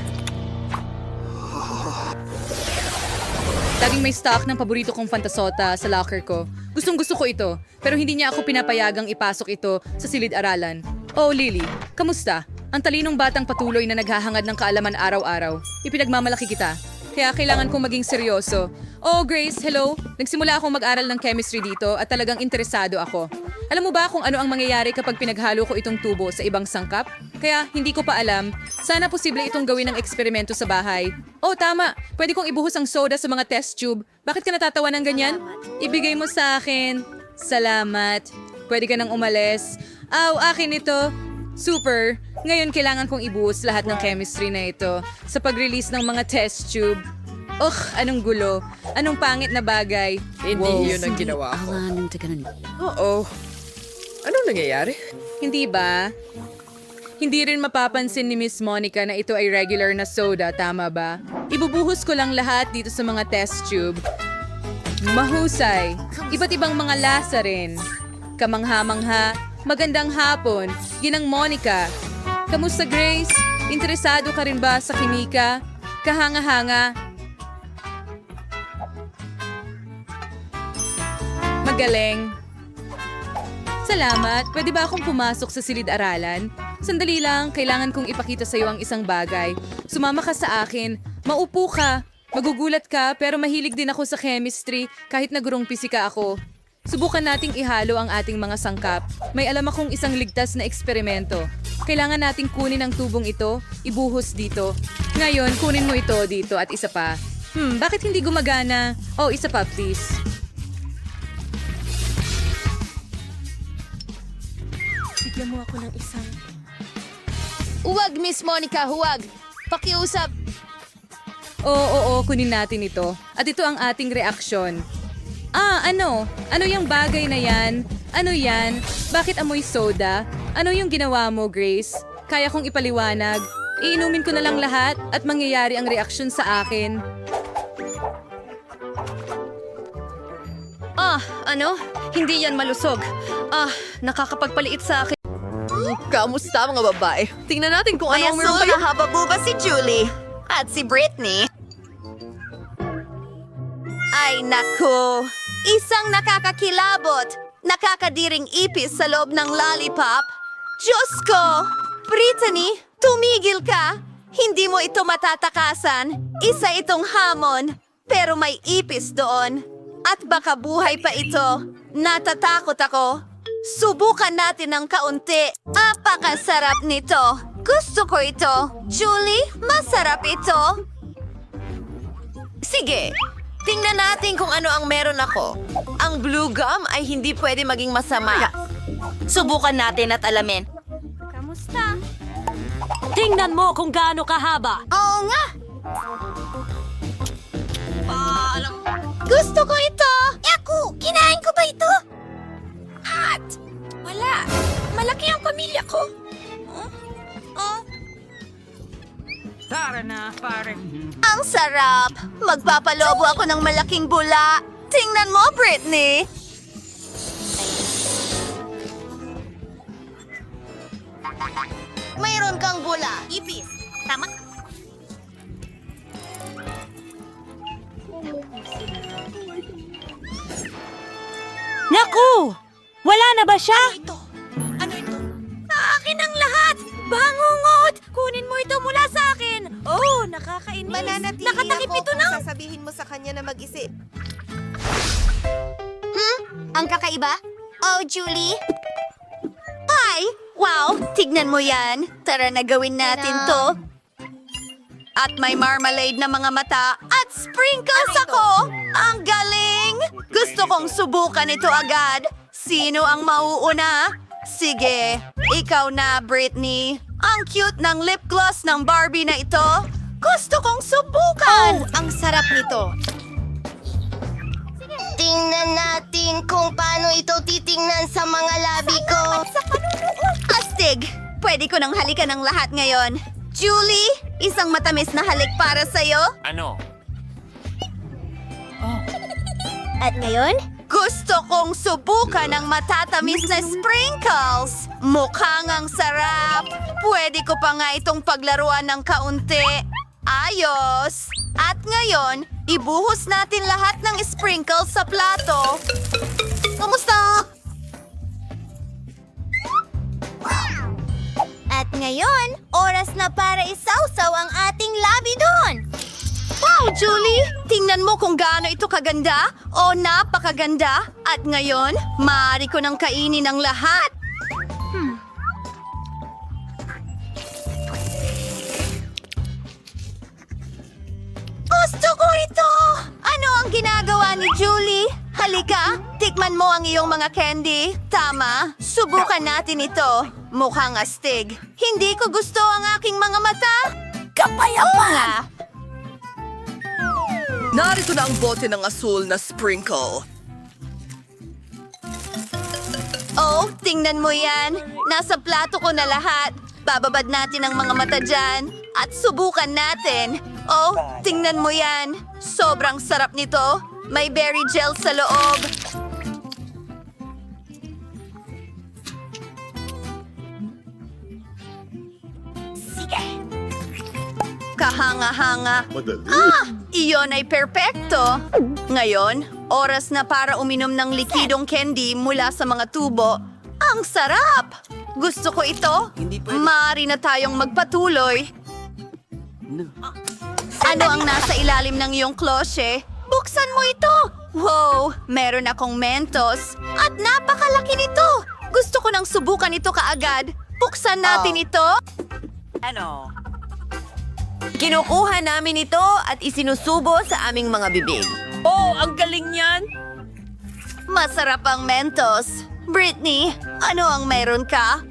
Laging may stock ng paborito kong fantasota sa locker ko. Gustong-gusto ko ito, pero hindi niya ako pinapayagang ipasok ito sa silid-aralan. Oh, Lily, kamusta? Ang talinong batang patuloy na naghahangad ng kaalaman araw-araw. Ipinagmamalaki kita. Kaya kailangan kong maging seryoso. Oh, Grace, hello. Nagsimula akong mag-aral ng chemistry dito at talagang interesado ako. Alam mo ba kung ano ang mangyayari kapag pinaghalo ko itong tubo sa ibang sangkap? Kaya hindi ko pa alam. Sana posible itong gawin ng eksperimento sa bahay. Oh, tama. Pwede kong ibuhos ang soda sa mga test tube. Bakit ka natatawa ng ganyan? Ibigay mo sa akin. Salamat. Pwede ka nang umalis. Aw, akin ito. Super. Ngayon kailangan kong ibuhos lahat ng chemistry na ito sa pag-release ng mga test tube. Anong gulo. Anong pangit na bagay. Hindi yun ang ginawa ko. Oo. Anong nangyayari? Hindi ba? Hindi rin mapapansin ni Miss Monica na ito ay regular na soda, tama ba? Ibubuhos ko lang lahat dito sa mga test tube. Mahusay. Iba't ibang mga lasa rin. Kamangha-mangha. Magandang hapon. Ginang Monica. Kamusta, Grace? Interesado ka rin ba sa kimika? Kahanga-hanga. Magaling. Salamat. Pwede ba akong pumasok sa silid-aralan? Sandali lang, kailangan kong ipakita sa iyo ang isang bagay. Sumama ka sa akin. Maupo ka. Magugulat ka, pero mahilig din ako sa chemistry kahit na gurong pisika ako. Subukan nating ihalo ang ating mga sangkap. May alam akong isang ligtas na eksperimento. Kailangan nating kunin ang tubong ito, ibuhos dito. Ngayon, kunin mo ito dito at isa pa. Bakit hindi gumagana? Oh, isa pa, please. Bigyan mo ako ng isang... Huwag, Miss Monica, huwag. Pakiusap. Oo, kunin natin ito. At ito ang ating reaksyon. Ano? Ano yung bagay na yan? Ano yan? Bakit amoy soda? Ano yung ginawa mo, Grace? Kaya kong ipaliwanag. Iinumin ko na lang lahat at mangyayari ang reaksyon sa akin. Ano? Hindi yan malusog. Nakakapagpaliit sa akin. Kamusta mga babae? Tingnan natin kung ano ang meron kayo. Hababuba si Julie. At si Britney. Ay, naku. Isang nakakakilabot. Nakakadiring ipis sa loob ng lollipop. Diyos ko! Brittany, tumigil ka! Hindi mo ito matatakasan. Isa itong hamon, pero may ipis doon. At baka buhay pa ito. Natatakot ako. Subukan natin ng kaunti. Apakasarap nito. Gusto ko ito. Julie, masarap ito. Sige, tingnan natin kung ano ang meron ako. Ang blue gum ay hindi pwede maging masama. Subukan natin at alamin. Kamusta? Tingnan mo kung gaano kahaba. Oo nga! Gusto ko ito! Yaku! Kinain ko ba ito? At wala. Malaki ang pamilya ko. Tara na, pare. Ang sarap! Magpapalobo ako ng malaking bula. Tingnan mo, Britney! Mayroon kang bula. Ipis. Tama. Naku! Wala na ba siya? Ano ito? Akin ang lahat! Bangungot! Kunin mo ito mula sa akin! Oh, nakakainis. Mananatili Nakatakip ako ito kung na. sasabihin mo sa kanya na mag-isip. Ang kakaiba? Oh, Julie? Ay! Wow! Tignan mo yan. Tara na gawin natin to. At may marmalade na mga mata at sprinkles ako! Ang galing! Gusto kong subukan ito agad. Sino ang mauuna? Sige, ikaw na, Britney. Ang cute ng lip gloss ng Barbie na ito. Gusto kong subukan! Ang sarap nito. Tingnan natin kung paano ito titingnan sa mga labi ko. Astig! Pwede ko nang halikan ng lahat ngayon. Julie, isang matamis na halik para sa'yo. Ano? At ngayon? Gusto kong subukan ang matatamis na sprinkles. Mukhang ang sarap. Pwede ko pa nga itong paglaruan ng kaunti. Ayos! At ngayon, ibuhos natin lahat ng sprinkles sa plato. Kamusta? At ngayon, oras na para isawsaw ang ating labi doon. Wow, Julie! Tingnan mo kung gaano ito kaganda. O, napakaganda. At ngayon, maaari ko nang kainin ang lahat. Gusto ko ito! Ano ang ginagawa ni Julie? Halika, tikman mo ang iyong mga candy. Tama, subukan natin ito. Mukhang astig. Hindi ko gusto ang aking mga mata. Kapayapa! Narito na ang bote ng asul na sprinkle. Oh, tingnan mo yan. Nasa plato ko na lahat. Bababad natin ang mga mata dyan at subukan natin. Oh, tingnan mo yan. Sobrang sarap nito. May berry gel sa loob. Sige. Kahanga-hanga. Iyon ay perpekto. Ngayon, oras na para uminom ng likidong candy mula sa mga tubo. Ang sarap! Gusto ko ito. Maaari na tayong magpatuloy. Ano ang nasa ilalim ng iyong klosye? Buksan mo ito! Wow! Meron akong Mentos. At napakalaki nito! Gusto ko nang subukan ito kaagad. Buksan natin ito. Ano? Kinukuha namin ito at isinusubo sa aming mga bibig. Oh, ang galing niyan! Masarap ang Mentos. Britney, ano ang meron ka?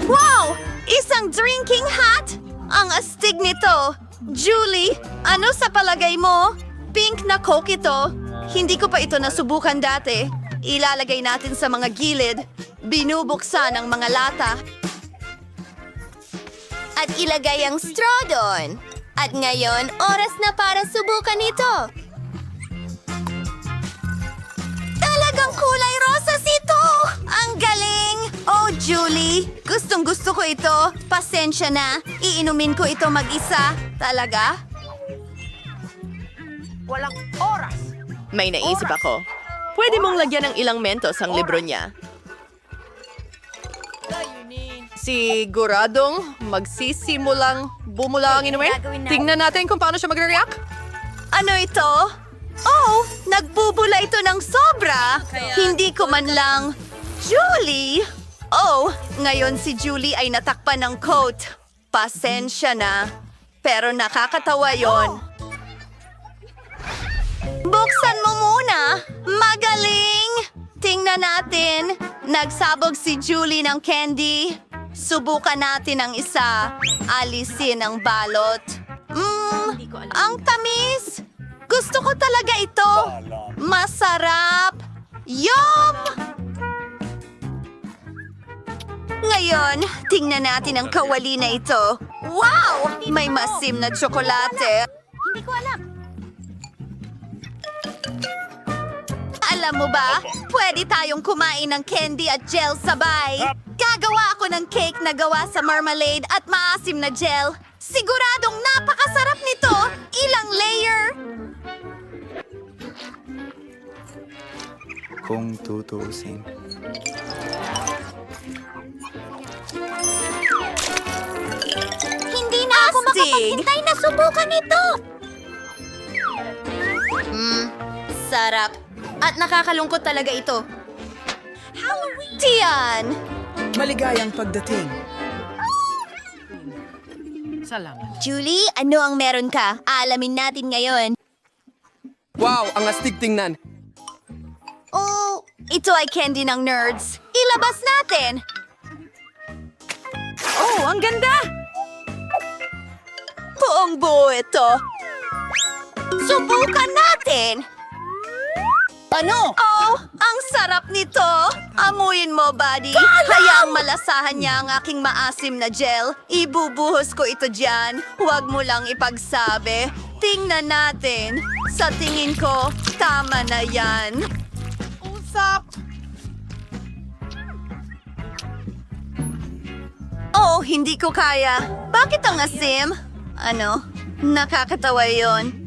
Wow! Isang drinking hat! Ang astig nito! Julie, ano sa palagay mo? Pink na Coke ito. Hindi ko pa ito nasubukan dati. Ilalagay natin sa mga gilid. Binubuksan ang mga lata. At ilagay ang straw doon. At ngayon, oras na para subukan ito. Talagang kulay rosas ito! Ang galing! Oh, Julie, gustong-gusto ko ito. Pasensya na. Iinumin ko ito mag-isa. Talaga? Walang oras. May naisip ako. Pwede mong lagyan ng ilang Mentos ang libro niya. Siguradong magsisimulang Subo mo lang ang inumin. Tingnan natin kung paano siya magre-react. Ano ito? Oh, nagbubula ito ng sobra. Hindi ko man lang... Julie! Oh, ngayon si Julie ay natakpan ng coat. Pasensya na. Pero nakakatawa yon. Buksan mo muna! Magaling! Tingnan natin. Nagsabog si Julie ng candy. Subukan natin ang isa. Alisin ang balot. Ang tamis! Gusto ko talaga ito. Masarap! Yum! Ngayon, tingnan natin ang kawali na ito. Wow! May masim na tsokolate. Hindi ko alam. Alam mo ba, pwede tayong kumain ng candy at gel sabay. Gagawa ako ng cake na gawa sa marmalade at maasim na gel. Siguradong napakasarap nito. Ilang layer. Kung tutuusin. Hindi na ako makapaghintay na subukan ito. Sarap. At nakakalungkot talaga ito. Tiyan! Maligayang pagdating. Julie, ano ang meron ka? Alamin natin ngayon. Wow, ang astig tingnan. Oh, ito ay candy ng nerds. Ilabas natin! Oh, ang ganda! Buong buo ito. Subukan natin! Ano? Oh, ang sarap nito! Amuyin mo, buddy. Hayaang malasahan niya ang aking maasim na gel. Ibubuhos ko ito dyan. Huwag mo lang ipagsabi. Tingnan natin. Sa tingin ko, tama na yan. Usap! Oh, hindi ko kaya. Bakit ang asim? Ano? Nakakatawa yon.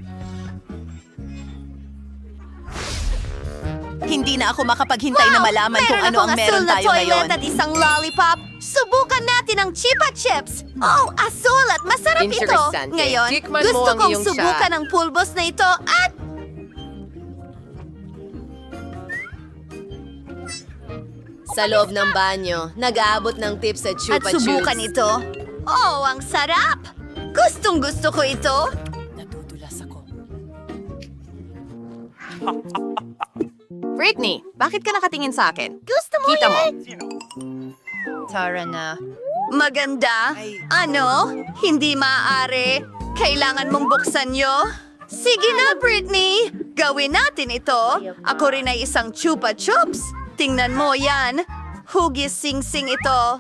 Hindi na ako makapaghintay na malaman kung ano ang meron tayo ngayon. At isang lollipop. Subukan natin ang Chupa Chips. Oh, asul at masarap ito. Interesante. Ngayon, Tikman mo gusto ang kong iyong subukan shot. ang pulbos na ito at... Sa loob ng banyo, nag-aabot ng tips sa Chupa At subukan Chups. ito. Oh, ang sarap! Gustong gusto ko ito. Britney, bakit ka nakatingin sa akin? Gusto mo Kita mo. Tara na. Maganda? Ano? Hindi maaari. Kailangan mong buksan nyo? Sige na, Britney. Gawin natin ito. Ako rin ay isang Chupa Chups. Tingnan mo yan. Hugis sing-sing ito.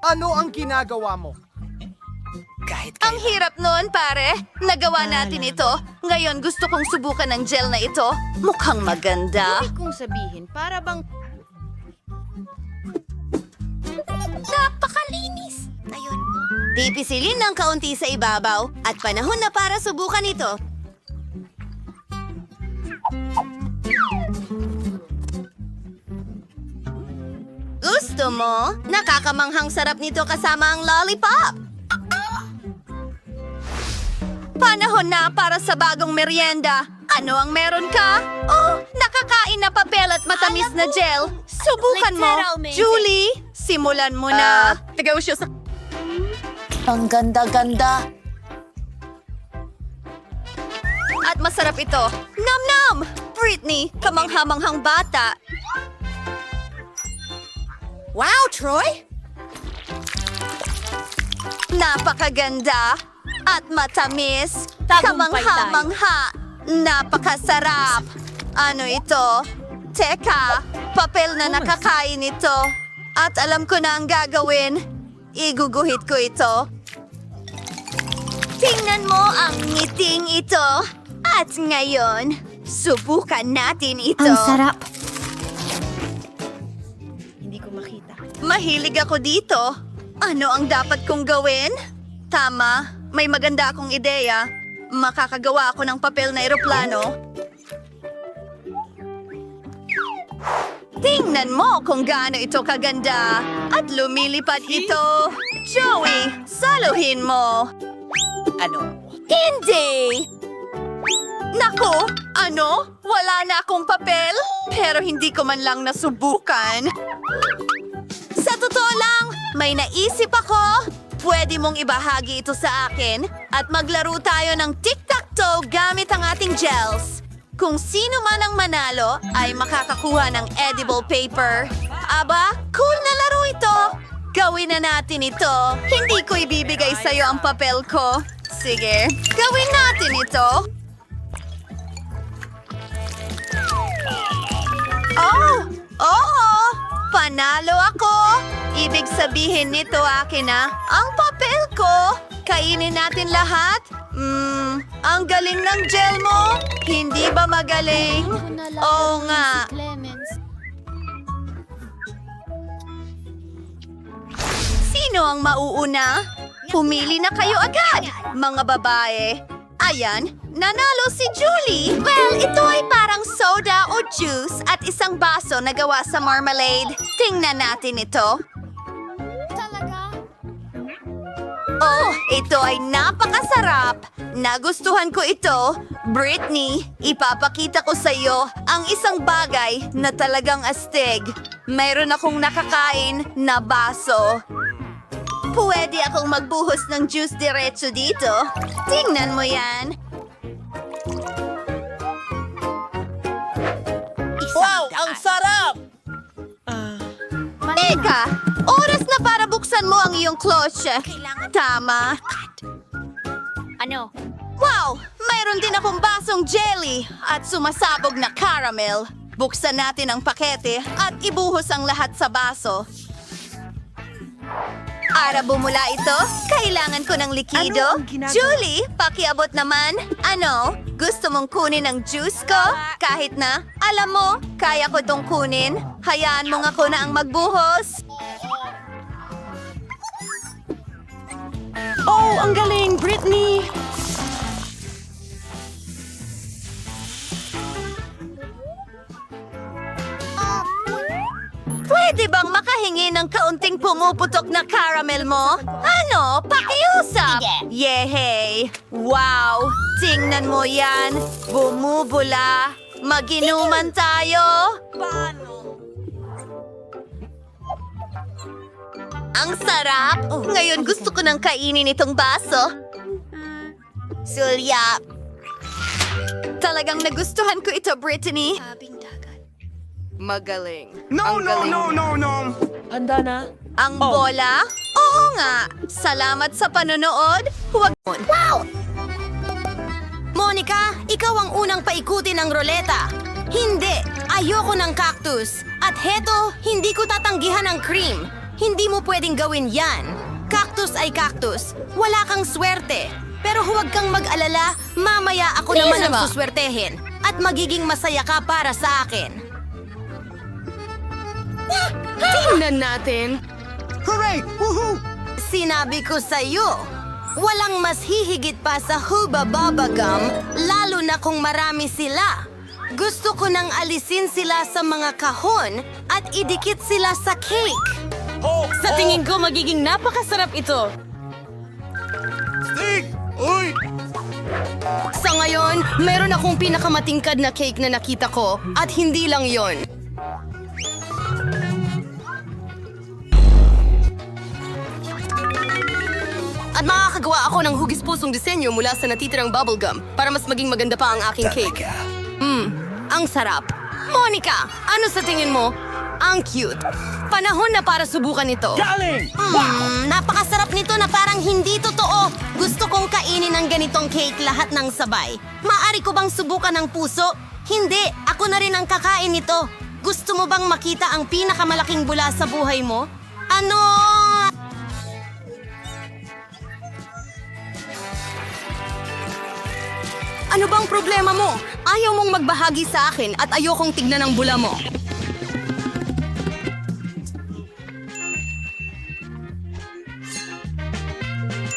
Ano ang ginagawa mo? Ang hirap nun, pare. Nagawa natin ito. Ngayon gusto kong subukan ng gel na ito. Mukhang maganda. Kung sabihin, para bang... Napakalinis! Ayun. Pipisilin ng kaunti sa ibabaw at panahon na para subukan ito. Gusto mo? Nakakamanghang sarap nito kasama ang lollipop. Panahon na para sa bagong merienda. Ano ang meron ka? Oh, nakakain na papel at matamis na gel. Subukan mo. Julie, simulan mo na. Tagaw siya sa... Ang ganda-ganda. At masarap ito. Nam-nam! Britney, kamanghamanghang bata. Wow, Troy! Napakaganda at matamis. Kamangha-mangha. Napakasarap. Ano ito? Teka, papel na nakakain ito. At alam ko na ang gagawin. Iguguhit ko ito. Tingnan mo ang ngiting ito. At ngayon, subukan natin ito. Ang sarap. Mahilig ako dito. Ano ang dapat kong gawin? Tama, may maganda akong ideya. Makakagawa ako ng papel na eroplano. Tingnan mo kung gaano ito kaganda. At lumilipad ito. Joey, saluhin mo. Ano? Hindi! Naku, ano? Wala na akong papel? Pero hindi ko man lang nasubukan. Sa totoo lang, may naisip ako. Pwede mong ibahagi ito sa akin at maglaro tayo ng tic-tac-toe gamit ang ating gels. Kung sino man ang manalo ay makakakuha ng edible paper. Aba, cool na laro ito. Gawin na natin ito. Hindi ko ibibigay sa'yo ang papel ko. Sige, gawin natin ito. Oh! Oo! Panalo ako! Ibig sabihin nito akin na, ang papel ko! Kainin natin lahat? Ang galing ng gel mo! Hindi ba magaling? Oo nga. Sino ang mauuna? Pumili na kayo agad, mga babae. Ayan, nanalo si Julie. Well, ito ay parang soda o juice at isang baso na gawa sa marmalade. Tingnan natin ito. Oh, ito ay napakasarap. Nagustuhan ko ito. Britney, ipapakita ko sa iyo ang isang bagay na talagang astig. Mayroon akong nakakain na baso. Pwede akong magbuhos ng juice diretso dito. Tingnan mo yan. Wow! Ang sarap! Eka, oras na para buksan mo ang iyong klotse. Tama. Ano? Wow! Mayroon din akong basong jelly at sumasabog na caramel. Buksan natin ang pakete at ibuhos ang lahat sa baso. Para bumula ito, kailangan ko ng likido. Ano ang ginagawa? Julie, pakiabot naman. Ano? Gusto mong kunin ang juice ko? Kahit na, alam mo, kaya ko itong kunin. Hayaan mo nga ko na ang magbuhos. Oh, ang galing, Britney! Pwede bang makahingi ng kaunting pumuputok na caramel mo? Ano? Pakiusap! Yehey! Wow! Tingnan mo yan! Bumubula! Maginuman tayo! Ang sarap! Ngayon gusto ko nang kainin itong baso. Sulyap! Talagang nagustuhan ko ito, Brittany. Magaling. No, no, no, no, no! Handa na? Ang bola? Oo nga! Salamat sa panonood! Huwag... Wow! Monica, ikaw ang unang paikutin ng roleta. Hindi! Ayoko ng cactus. At heto, hindi ko tatanggihan ang cream. Hindi mo pwedeng gawin yan. Cactus ay cactus. Wala kang swerte. Pero huwag kang mag-alala, mamaya ako naman ang suswertehin. At magiging masaya ka para sa akin. Tingnan natin. Hooray! Woohoo! Sinabi ko sa'yo, walang mas hihigit pa sa Hubba Bubba Gum, lalo na kung marami sila. Gusto ko nang alisin sila sa mga kahon at idikit sila sa cake. Sa tingin ko, magiging napakasarap ito. Stig! Uy! Sa ngayon, meron akong pinakamatingkad na cake na nakita ko at hindi lang yon. At makakagawa ako ng hugis-pusong disenyo mula sa natitirang bubblegum para mas maging maganda pa ang aking cake. Ang sarap. Monica, ano sa tingin mo? Ang cute. Panahon na para subukan ito. Galing! Napakasarap nito na parang hindi totoo. Gusto kong kainin ng ganitong cake lahat ng sabay. Maari ko bang subukan ng puso? Hindi, ako na rin ang kakain nito. Gusto mo bang makita ang pinakamalaking bula sa buhay mo? Ano? Ano bang problema mo? Ayaw mong magbahagi sa akin at ayokong tignan ang bula mo.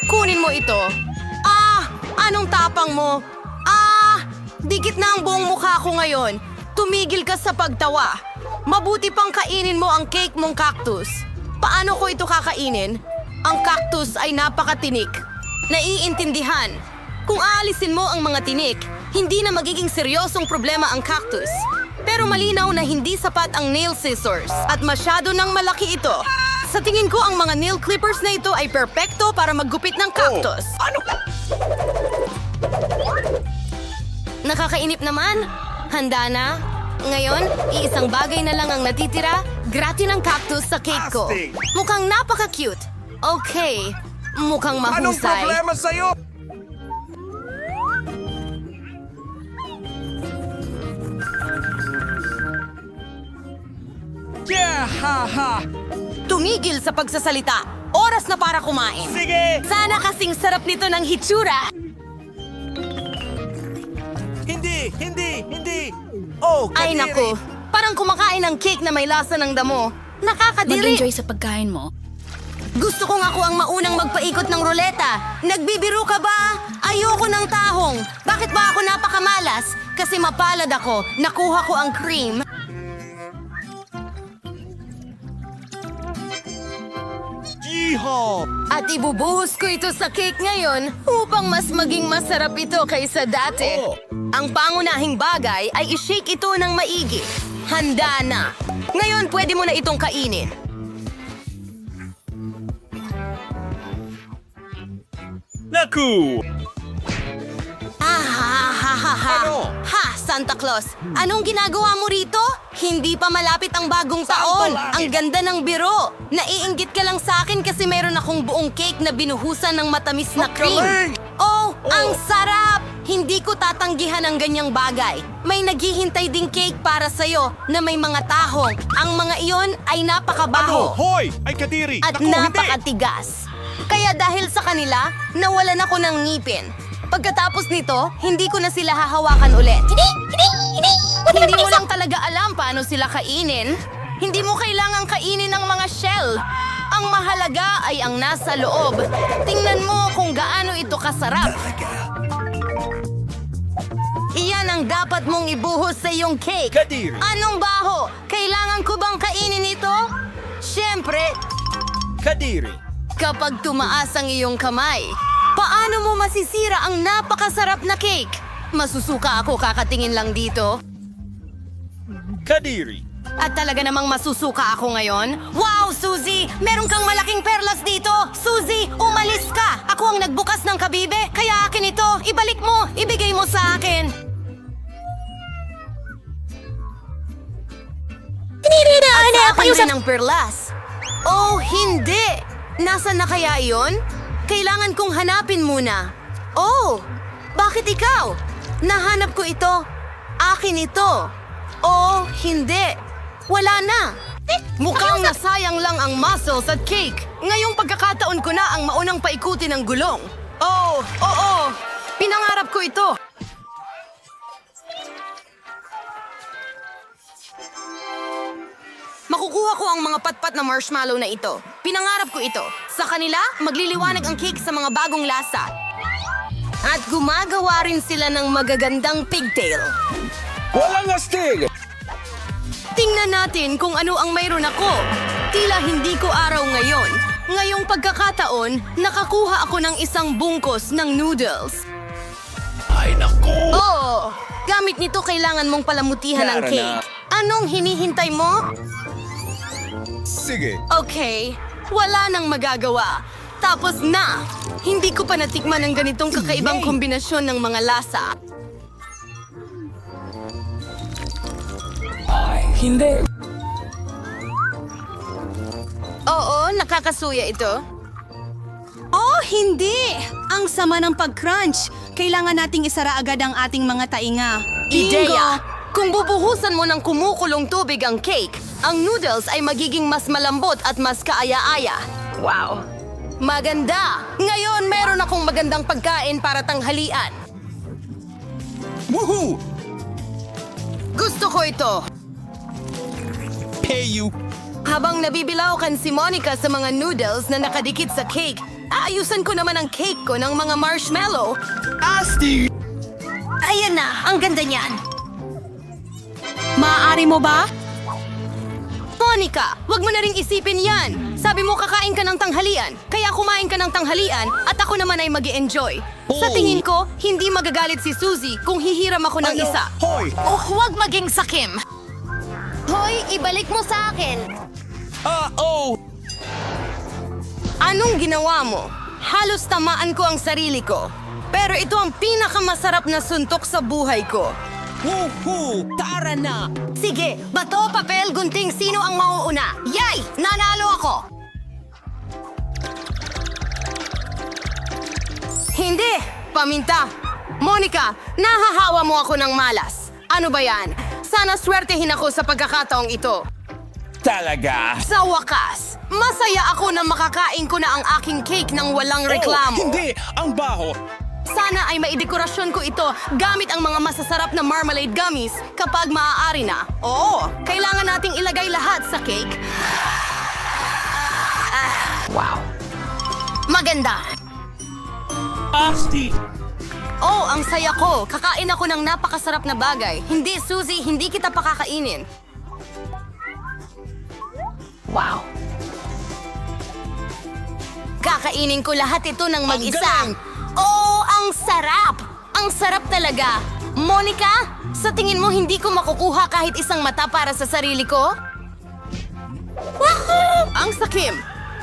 Kunin mo ito. Anong tapang mo? Dikit na ang buong mukha ko ngayon. Tumigil ka sa pagtawa. Mabuti pang kainin mo ang cake mong cactus. Paano ko ito kakainin? Ang cactus ay napakatinik. Naiintindihan. Kung aalisin mo ang mga tinik, hindi na magiging seryosong problema ang cactus. Pero malinaw na hindi sapat ang nail scissors at masyado nang malaki ito. Sa tingin ko ang mga nail clippers na ito ay perpekto para maggupit ng cactus. Nakakainip naman. Handa na? Ngayon, iisang bagay na lang ang natitira, grati ng cactus sa cake ko. Mukhang napaka-cute. Okay, mukhang mahusay. Anong problema sa'yo? Yeah, ha. Tumigil sa pagsasalita. Oras na para kumain. Sige! Sana kasing sarap nito ng hitsura. Hindi! Oh, Ay kadiri. naku, parang kumakain ng cake na may lasa ng damo. Nakakadiri. Mag-enjoy sa pagkain mo. Gusto kong ako ang maunang magpaikot ng ruleta. Nagbibiro ka ba? Ayoko ng tahong. Bakit ba ako napakamalas? Kasi mapalad ako. Nakuha ko ang cream. Yeehaw! At ibubuhos ko ito sa cake ngayon upang mas maging masarap ito kaysa dati. Ang pangunahing bagay ay i-shake ito ng maigi. Handa na. Ngayon pwede mo na itong kainin. Naku! Ano? Ha, Santa Claus. Anong ginagawa mo rito? Hindi pa malapit ang bagong taon. Ang ganda ng biro. Naiinggit ka lang sa akin kasi meron akong buong cake na binuhusan ng matamis na cream. Oh, ang sarap! Hindi ko tatanggihan ang ganyang bagay. May naghihintay ding cake para sa'yo na may mga tahong. Ang mga iyon ay napakabaho. Hoy! Ay kadiri! At Naku, hindi! napakatigas. Kaya dahil sa kanila, nawalan ako ng ngipin. Pagkatapos nito, hindi ko na sila hahawakan ulit. Hindi mo lang talaga alam paano sila kainin. Hindi mo kailangang kainin ang mga shell. Ang mahalaga ay ang nasa loob. Tingnan mo kung gaano ito kasarap. Iyan ang dapat mong ibuhos sa iyong cake. Kadiri. Anong baho? Kailangan ko bang kainin ito? Siyempre, Kadiri! kapag tumaas ang iyong kamay, paano mo masisira ang napakasarap na cake? Masusuka ako kakatingin lang dito. Kadiri! At talaga namang masusuka ako ngayon? Wow, Suzy! Meron kang malaking perlas dito! Suzy, umalis ka! Ako ang nagbukas ng kabibe, kaya akin ito. Ibalik mo! Ibigay mo sa akin! At sa akin din ang perlas. Oh, hindi! Nasaan na kaya iyon? Kailangan kong hanapin muna. Oh, bakit ikaw? Nahanap ko ito. Akin ito. Oh, hindi. Wala na. Mukhang nasayang lang ang mussels at cake. Ngayong pagkakataon ko na ang maunang paikutin ng gulong. Oh, oo. Pinangarap ko ito. Makukuha ko ang mga patpat na marshmallow na ito. Pinangarap ko ito. Sa kanila, magliliwanag ang cake sa mga bagong lasa. At gumagawa rin sila ng magagandang pigtail. Walang astig! Tingnan natin kung ano ang mayroon ako. Tila hindi ko araw ngayon. Ngayong pagkakataon, nakakuha ako ng isang bungkos ng noodles. Ay naku! Oo! Gamit nito kailangan mong palamutihan ang Tara cake. Anong hinihintay mo? Sige. Okay, wala nang magagawa. Tapos na! Hindi ko pa natikman ang ganitong kakaibang kombinasyon ng mga lasa. Hindi. Oo, nakakasuya ito. Oh, hindi! Ang sama ng pag-crunch. Kailangan nating isara agad ang ating mga tainga. Ideya! Kung bubuhusan mo ng kumukulong tubig ang cake, ang noodles ay magiging mas malambot at mas kaaya-aya. Wow! Maganda! Ngayon, meron akong magandang pagkain para tanghalian. Woohoo! Gusto ko ito. Pay you! Habang nabibilaukan si Monica sa mga noodles na nakadikit sa cake, aayusan ko naman ang cake ko ng mga marshmallow. Asti! Ayan na, ang ganda niyan. Maaari mo ba? Monica, wag mo na ring isipin yan. Sabi mo kakain ka ng tanghalian, kaya kumain ka ng tanghalian at ako naman ay mag-e-enjoy. Sa tingin ko, hindi magagalit si Suzy kung hihiram ako ng isa. Hoy! Huwag maging sakim. Hoy, ibalik mo sa akin. Anong ginawa mo? Halos tamaan ko ang sarili ko. Pero ito ang pinakamasarap na suntok sa buhay ko. Woohoo! Tara na! Sige, bato, papel, gunting, sino ang mauuna? Yay! Nanalo ako! Hindi! Paminta! Monica, nahahawa mo ako ng malas. Ano ba yan? Sana swertehin ako sa pagkakataong ito. Talaga? Sa wakas, masaya ako na makakain ko na ang aking cake ng walang reklamo. Hindi! Ang baho! Sana ay maidekorasyon ko ito gamit ang mga masasarap na marmalade gummies kapag maaari na. Oo, kailangan nating ilagay lahat sa cake. Wow. Maganda. Asti! Oh, ang saya ko. Kakain ako ng napakasarap na bagay. Hindi, Suzy, hindi kita pakakainin. Wow. Kakainin ko lahat ito ng mag-isa. Oh, ang sarap! Ang sarap talaga. Monica, sa tingin mo hindi ko makukuha kahit isang mata para sa sarili ko? Wahoo! Ang sakim!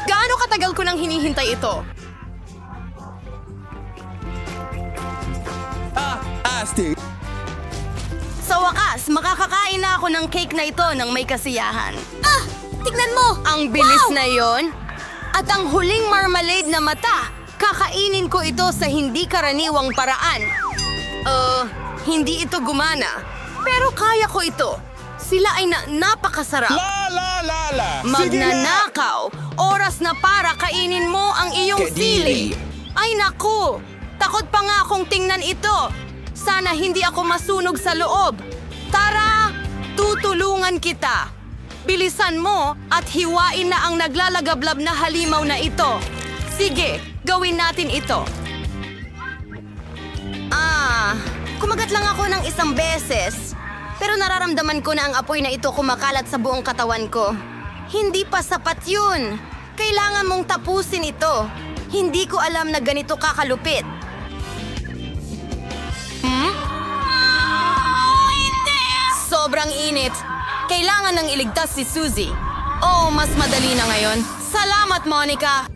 Gaano katagal ko nang hinihintay ito? Asti! Sa wakas, makakakain na ako ng cake na ito ng may kasiyahan. Tignan mo! Ang bilis na yon. At ang huling marmalade na mata, kakainin ko ito sa hindi karaniwang paraan. Hindi ito gumana. Pero kaya ko ito. Sila ay napakasarap. La! Magnanakaw. Oras na para kainin mo ang iyong Kadiri. sili. Ay naku! Takot pa nga akong tingnan ito. Sana hindi ako masunog sa loob. Tara! Tutulungan kita. Bilisan mo at hiwain na ang naglalagablab na halimaw na ito. Sige, gawin natin ito. Kumagat lang ako ng isang beses. Pero nararamdaman ko na ang apoy na ito kumakalat sa buong katawan ko. Hindi pa sapat yun. Kailangan mong tapusin ito. Hindi ko alam na ganito kakalupit. Sobrang init. Kailangan nang iligtas si Suzy. Oh, mas madali na ngayon. Salamat, Monica.